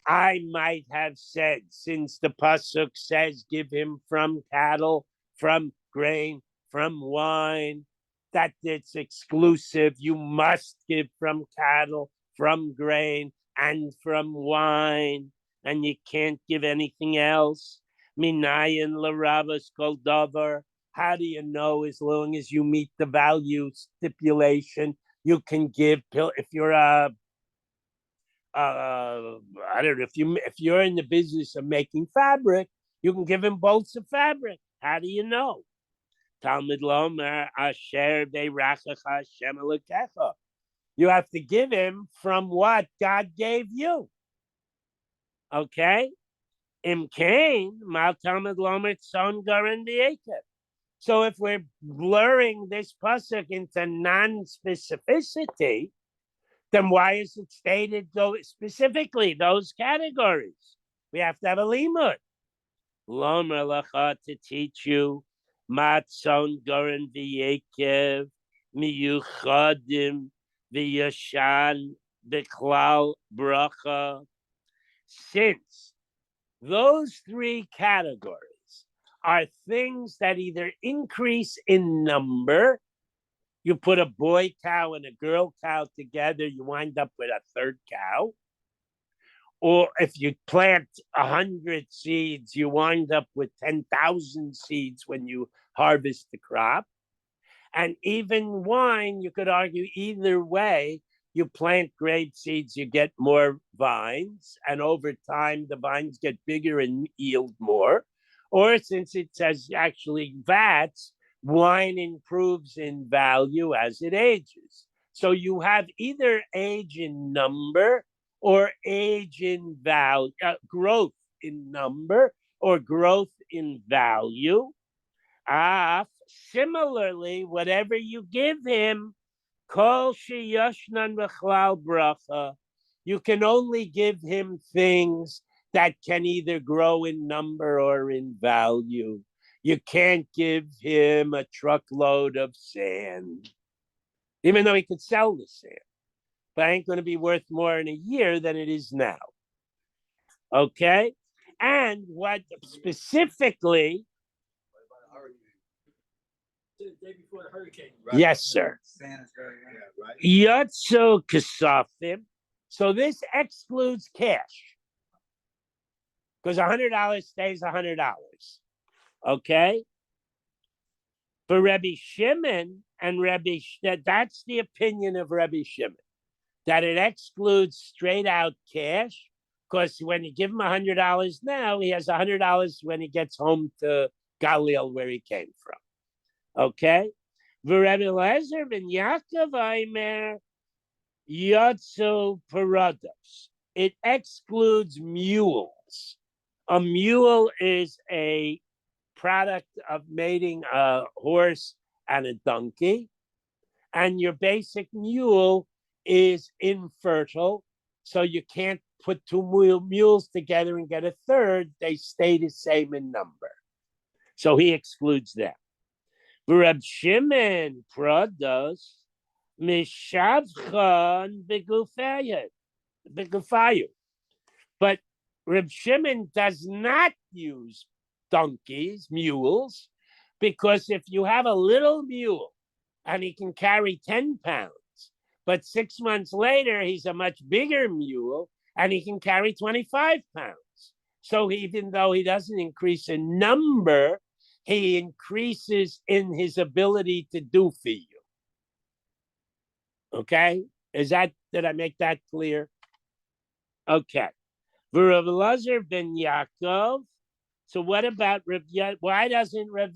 I might have said, since the pasuk says, give him from cattle, from grain, from wine, that it's exclusive. You must give from cattle, from grain, and from wine, and you can't give anything else. Minayin l'ravas kol davar. How do you know? As long as you meet the value stipulation, you can give. If you're I don't know, if you're in the business of making fabric, you can give him bolts of fabric. How do you know? Talmud Lomer Asher Beirachacha Hashem Elokecha. You have to give him from what God gave you. Okay? Im Kain, Mal Talmud Lomer Tzon Garin V'Yekev. So if we're blurring this pasuk into non-specificity, then why is it stated specifically those categories? We have to have a limud. Lomer lacha, to teach you matzon goren v'yekev miyuchadim v'yashan b'klal bracha. Since those 3 categories are things that either increase in number. You put a boy cow and a girl cow together, you wind up with a 3rd cow. Or if you plant 100 seeds, you wind up with 10,000 seeds when you harvest the crop. And even wine, you could argue either way. You plant grape seeds, you get more vines, and over time the vines get bigger and yield more. Or since it says actually vats, wine improves in value as it ages. So you have either age in number or age in value, growth in number or growth in value. Similarly, whatever you give him, kol sheyashnan v'chlal bracha, You can only give him things that can either grow in number or in value. You can't give him a truckload of sand, even though he could sell the sand, but it ain't going to be worth more in a year than it is now. Okay? And what specifically,
The day before the hurricane.
Right.
yes, sir.
Santa's very good.
Yeah, right.
Yotzo Kasafim. So this excludes cash. Because $100 stays $100. Okay? For Rebbe Shimon and that's the opinion of Rebbe Shimon, that it excludes straight out cash. Because when you give him $100 now, he has $100 when he gets home to Galil, where he came from. Okay? Rebbe Lezer ben Yaakov Aimer Yotzu Parados. It excludes mules. A mule is a product of mating a horse and a donkey. And your basic mule is infertile. So you can't put two mules together and get a third. They stay the same in number. So he excludes them. Reb Shimon Prados Mishavchan Begufayu. But Reb Shimon does not use mules, because if you have a little mule and he can carry 10 pounds, but 6 months later he's a much bigger mule and he can carry 25 pounds. So even though he doesn't increase in number, he increases in his ability to do for you. Okay? Did I make that clear? Okay. Rav Elazar ben Yaakov. So what about why doesn't Rav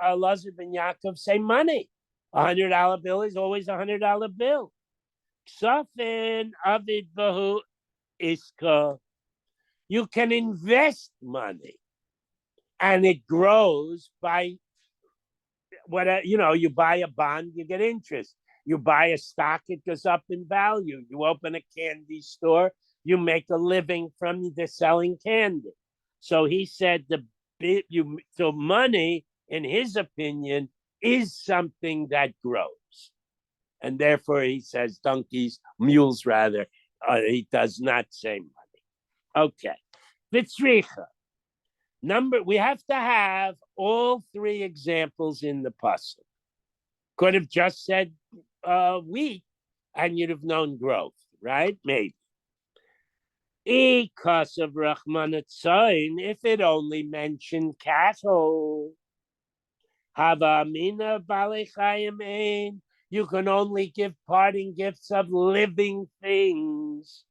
Elazar ben Yaakov say money? $100 bill is always $100 bill. Ksafin avid bahu iska. You can invest money, and it grows by you buy a bond, you get interest. You buy a stock, it goes up in value. You open a candy store, you make a living from the selling candy. So he said so money, in his opinion, is something that grows. And therefore he says mules rather. He does not say money. Okay. Vitzricha. We have to have all three examples in the pasuk. Could have just said wheat, and you'd have known growth, right? Maybe. Because of Rahmanatzain, if it only mentioned cattle, Havamina Balechayim Ein, you can only give parting gifts of living things.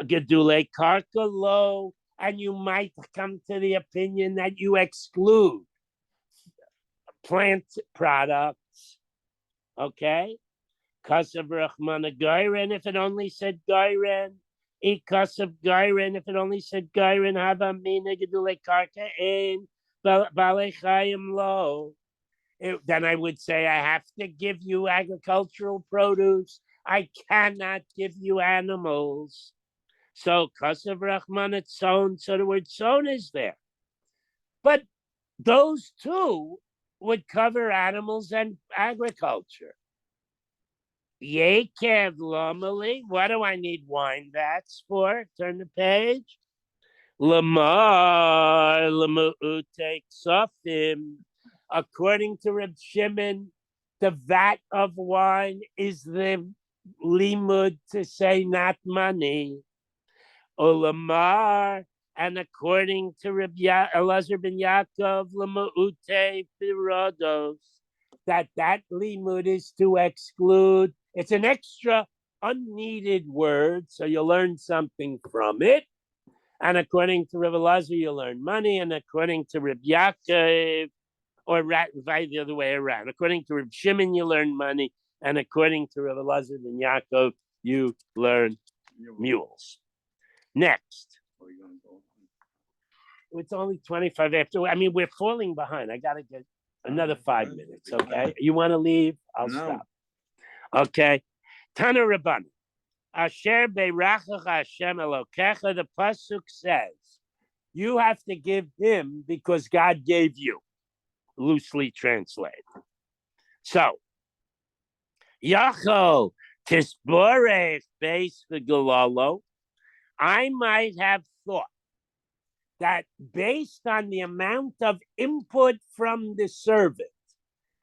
Gedule Karka Lo, and you might come to the opinion that you exclude plant products. Okay? Kasav Rahmana Gairen, if it only said Gairen. Kasav Gairen, if it only said Gairen, Havamina Gedule Karka Ein, Balechayim Lo. Then I would say I have to give you agricultural produce. I cannot give you animals. So Kasav Rahman Tzon, so the word tzon is there. But those two would cover animals and agriculture. Yekev Lomali, what do I need wine vats for? Turn the page. Lamar Lamu'ute Ksafim. According to Reb Shimon, the vat of wine is the limud to say not money. Olamar, and according to Reb Elazar ben Yaakov, Lama'ute Pirados, that limud is to exclude. It's an extra unneeded word, so you'll learn something from it. And according to Reb Elazar, you'll learn money, and according to Reb Yaakov, or right the other way around. According to Reb Shimon, you learn money, and according to Reb Elazar ben Yaakov, you learn mules. Next. It's only 25 after. I mean, we're falling behind. I got to get another 5 minutes, okay? You want to leave? I'll stop. Okay. Tana Rabban. Asher beirachach Hashem Elokecha, the pasuk says, you have to give him because God gave you, loosely translated. So, Yachol tisborech beis v'gelalo, I might have thought that based on the amount of input from the servant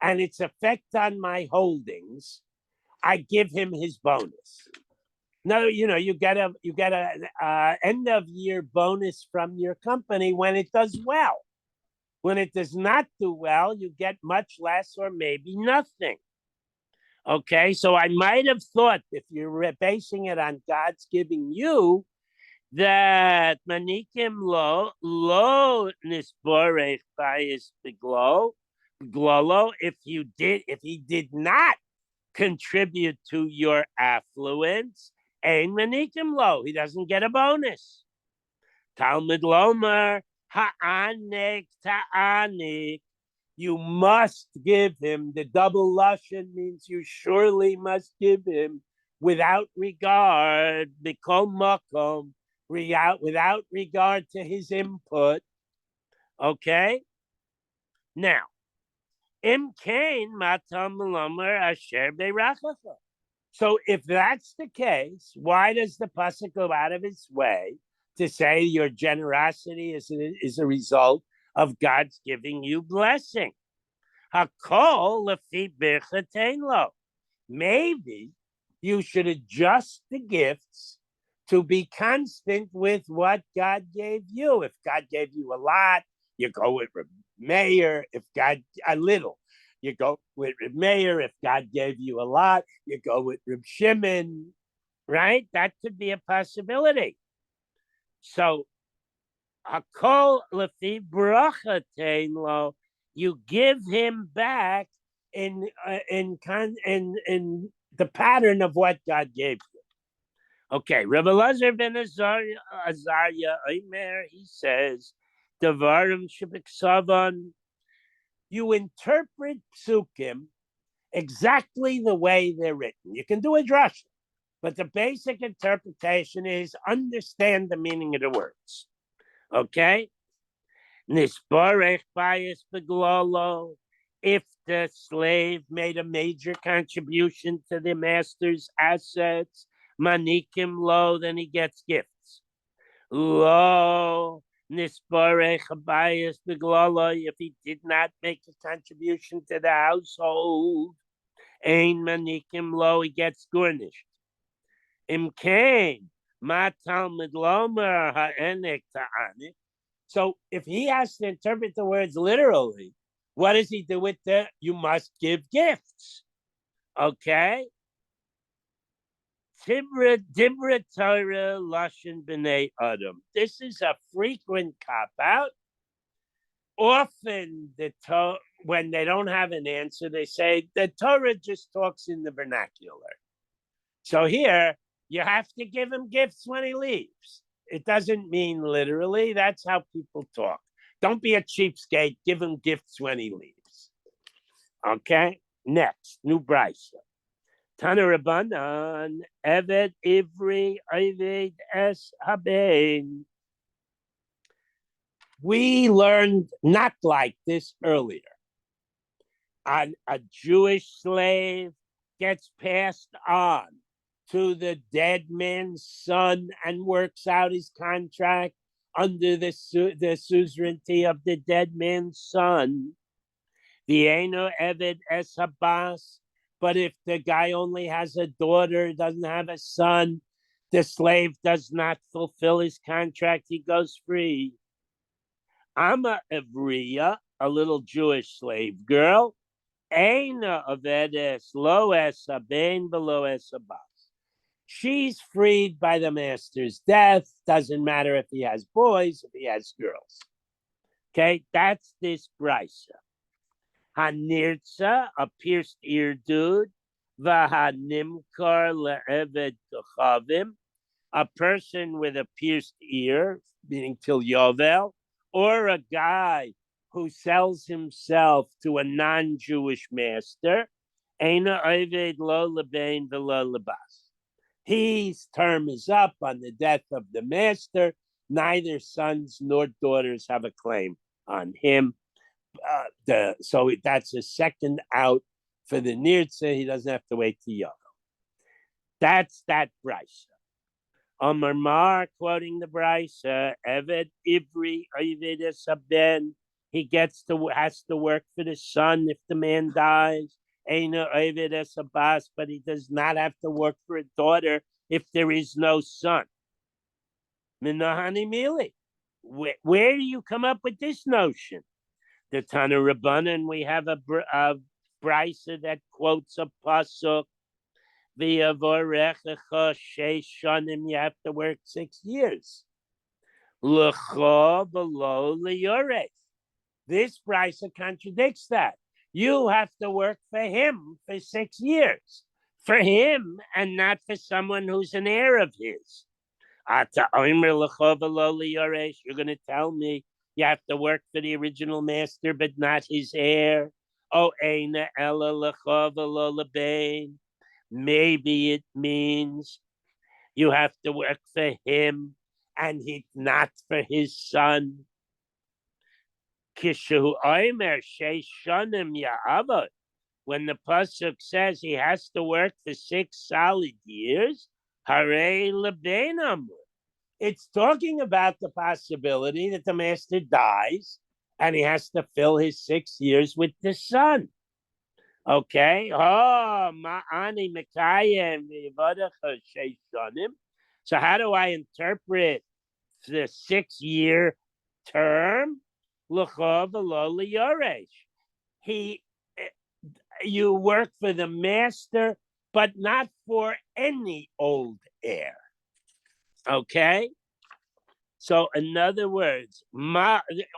and its effect on my holdings, I give him his bonus. No, you get a end of year bonus from your company when it does well. When it does not do well, you get much less or maybe nothing. Okay, so I might have thought if you're basing it on God's giving you, that manikim lo nisborech bayis beglolo, if he did not contribute to your affluence, ein manikim lo, he doesn't get a bonus. Talmud Lomer ha'anik ta'anik, you must give him. The double lashon means you surely must give him without regard, b'kol makom, without regard to his input. Okay? Now, im kain matam lomer asher beirachacha. So if that's the case, why does the pasuk go out of its way to say your generosity is a result of God's giving you blessing? Hakol lefi birchatein lo. Maybe you should adjust the gifts to be constant with what God gave you. If God gave you a lot, you go with Meir. If God a little, you go with Meir. If God gave you a lot, you go with Reb Shimon. Right? That could be a possibility. So, hakol lefi brachatein lo, you give him back in the pattern of what God gave you. Okay, Rabbi Lazar ben Azariah, Omer, he says, Devarim shebiksavan, you interpret psukim exactly the way they're written. You can do a drasha, but the basic interpretation is understand the meaning of the words. Okay? Nisbarech bayis beglolo, if the slave made a major contribution to the master's assets, manikim lo, then he gets gifts. Lo nisbarech bayis beglolo, if he did not make a contribution to the household, ein manikim lo, he gets garnished. Imkain matalmid lomer ha'enek ta'anik. So if he has to interpret the words literally, what does he do with the you must give gifts? Okay? Dibra Torah Lashon B'nai Adam. This is a frequent cop-out. Often when they don't have an answer, they say the Torah just talks in the vernacular. So here, you have to give him gifts when he leaves. It doesn't mean literally. That's how people talk. Don't be a cheapskate. Give him gifts when he leaves. Okay? Next, new brisa. Tana Rabbanan, Eved Ivri Eved Es Haben. We learned not like this earlier. A Jewish slave gets passed on to the dead man's son and works out his contract under the suzerainty of the dead man's son. The Eno Eved Es Habas, but if the guy only has a daughter, doesn't have a son, the slave does not fulfill his contract, he goes free. Ama Evriya, a little Jewish slave girl, Ena Eved Es Lo Es Haben Below Es Habas. She's freed by the master's death. Doesn't matter if he has boys, if he has girls. Okay, that's this brisa. Hanirtza, a pierced ear dude. Vahanimkar le'eved kochavim, a person with a pierced ear, meaning till Yovel, or a guy who sells himself to a non-Jewish master. Eina oved lo lebein v'lo lebas. His term is up on the death of the master. Neither sons nor daughters have a claim on him. So that's a second out for the Nirtze. He doesn't have to wait to Yom. That's that Brisa. Omar Mar, quoting the Brisa, Eved Ivri Ovid Esaben. He has to work for the son if the man dies. Eina Ovid Esabas, but he does not have to work for a daughter if there is no son. Minahani Mili. Where do you come up with this notion? The Tana Rabbanan, we have a Brisa that quotes a pasuk. You have to work 6 years. This Brisa contradicts that. You have to work for him for 6 years. For him and not for someone who's an heir of his. You're going to tell me you have to work for the original master, but not his heir. Maybe it means you have to work for him and not for his son. When the pasuk says he has to work for 6 solid years, it's talking about the possibility that the master dies and he has to fill his 6 years with the son. Okay. So how do I interpret the 6-year term? You work for the master, but not for any old heir. Okay. So in other words,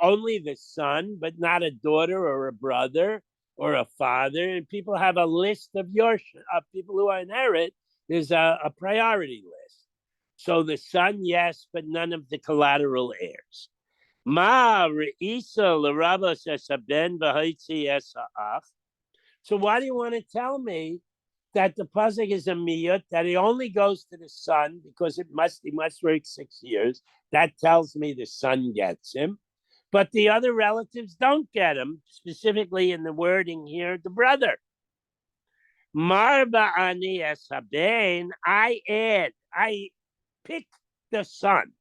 only the son, but not a daughter or a brother or a father. And people have a list of people who inherit. There's a priority list. So the son, yes, but none of the collateral heirs. So why do you want to tell me that the pasuk is a miyut, that he only goes to the son because he must work 6 years? That tells me the son gets him, but the other relatives don't get him, specifically in the wording here, the brother. Marba ani esabein, I pick the son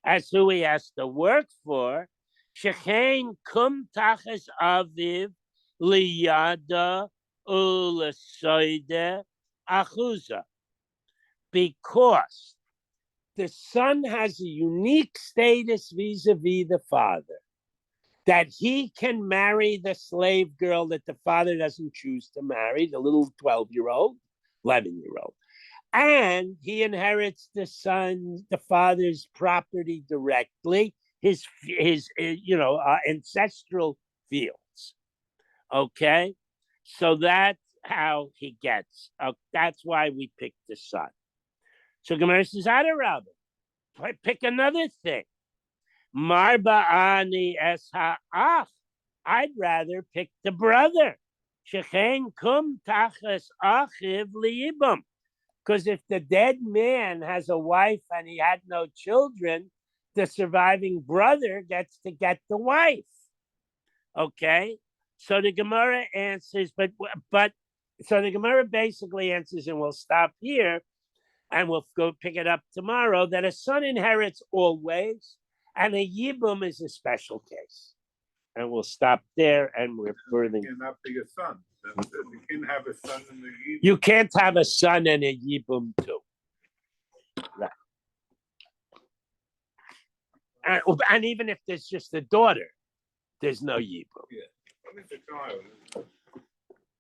as who he has to work for. Shechein kum tachas aviv liyada ulasoide achuza. Because the son has a unique status vis-a-vis the father, that he can marry the slave girl that the father doesn't choose to marry, the little 12-year-old, 11-year-old. And he inherits the father's property directly, his ancestral fields. Okay, so that's how he gets. That's why we pick the son. So Gemara says, Adarabba, pick another thing. Marba ani es ha'ach. I'd rather pick the brother. Shechen kum tachas achiv liyibam. Because if the dead man has a wife and he had no children, the surviving brother gets to get the wife. Okay? So the Gemara answers, so the Gemara basically answers, and we'll stop here, and we'll go pick it up tomorrow, that a son inherits always, and a yibum is a special case. And we'll stop there, and we're further.
Cannot be a son. You can have a son in the yibum.
You can't have a son and a yibum too. Right. And even if there's just a daughter, there's no yibum.
Yeah. What is the child?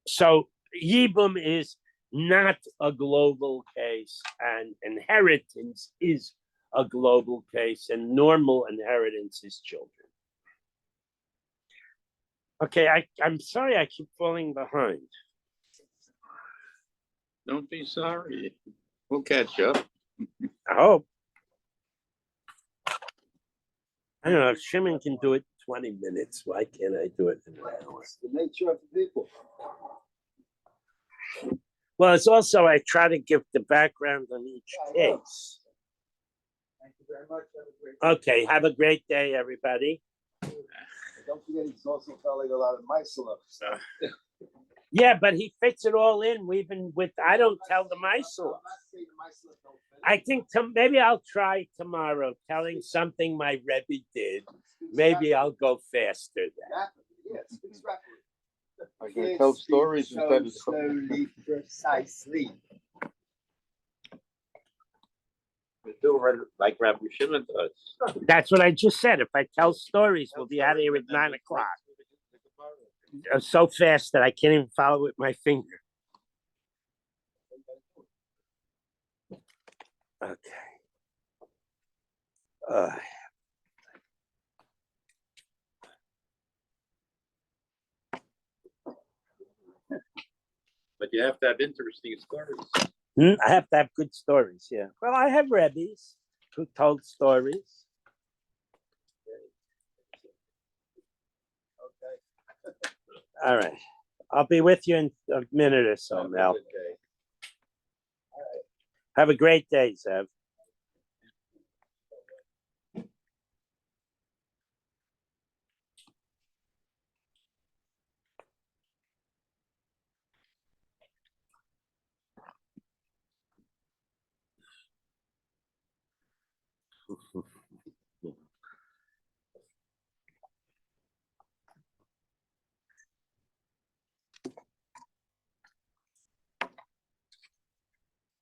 So yibum is not a global case, and inheritance is a global case, and normal inheritance is children. Okay, I'm sorry I keep falling behind.
Don't be sorry. We'll catch up.
I hope. I don't know if Shimon can do it 20 minutes. Why can't I do it in an hour?
The nature of the people.
Well, it's also, I try to give the background on each
Yeah, I know.
case.
Thank you very much. Have a great day.
Okay, have a great day, everybody.
Don't forget, he's also telling a lot of mice stuff.
Yeah, but he fits it all in. We've been with, I don't tell the mice.
I'm not saying the mice don't fit.
I think maybe I'll try tomorrow telling something my Rebbe did. Maybe I'll go faster then.
Yes, exactly.
I can tell stories instead of
slowly, precisely.
do it like Rabbi Shimon does.
That's what I just said. If I tell stories, we'll be out of here at 9 o'clock. So fast that I can't even follow with my finger. Okay.
But you have to have interesting stories.
I have to have good stories, yeah. Well, I have Rebbes who told stories. All right. I'll be with you in a minute or so, Mel. Have a great day, Zev.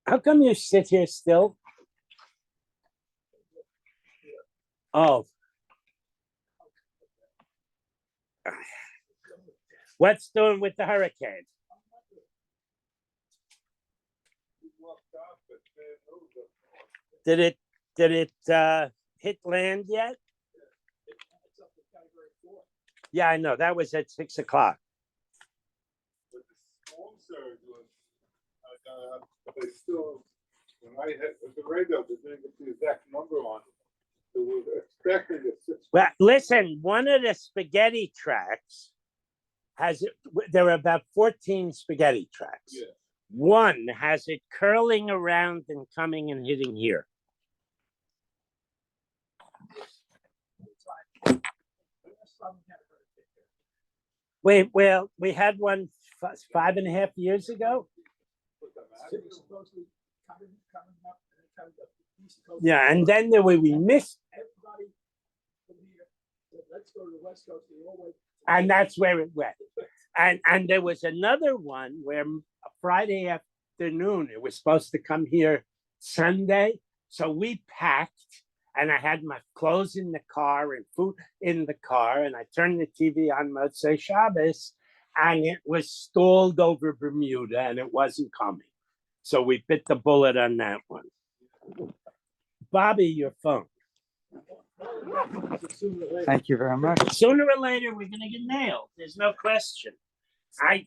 How come you sit here still? Oh. What's doing with the hurricane? Did it hit land yet? Yeah, I know. That was at 6 o'clock.
But the storm surge was, they still, when I hit the radio, they didn't get the exact number on it. They were expecting a 6.
Well, listen, one of the spaghetti tracks there are about 14 spaghetti tracks.
Yeah.
One has it curling around and coming and hitting here. Well, we had one 5.5 years ago. Yeah, and then we missed.
Let's go to the West Coast.
And that's where it went. And there was another one where Friday afternoon, it was supposed to come here Sunday. So we packed and I had my clothes in the car and food in the car. And I turned the TV on Motzei Shabbos and it was stalled over Bermuda and it wasn't coming. So we bit the bullet on that one. Bobby, your phone.
Thank you very much.
Sooner or later, we're going to get nailed. There's no question. I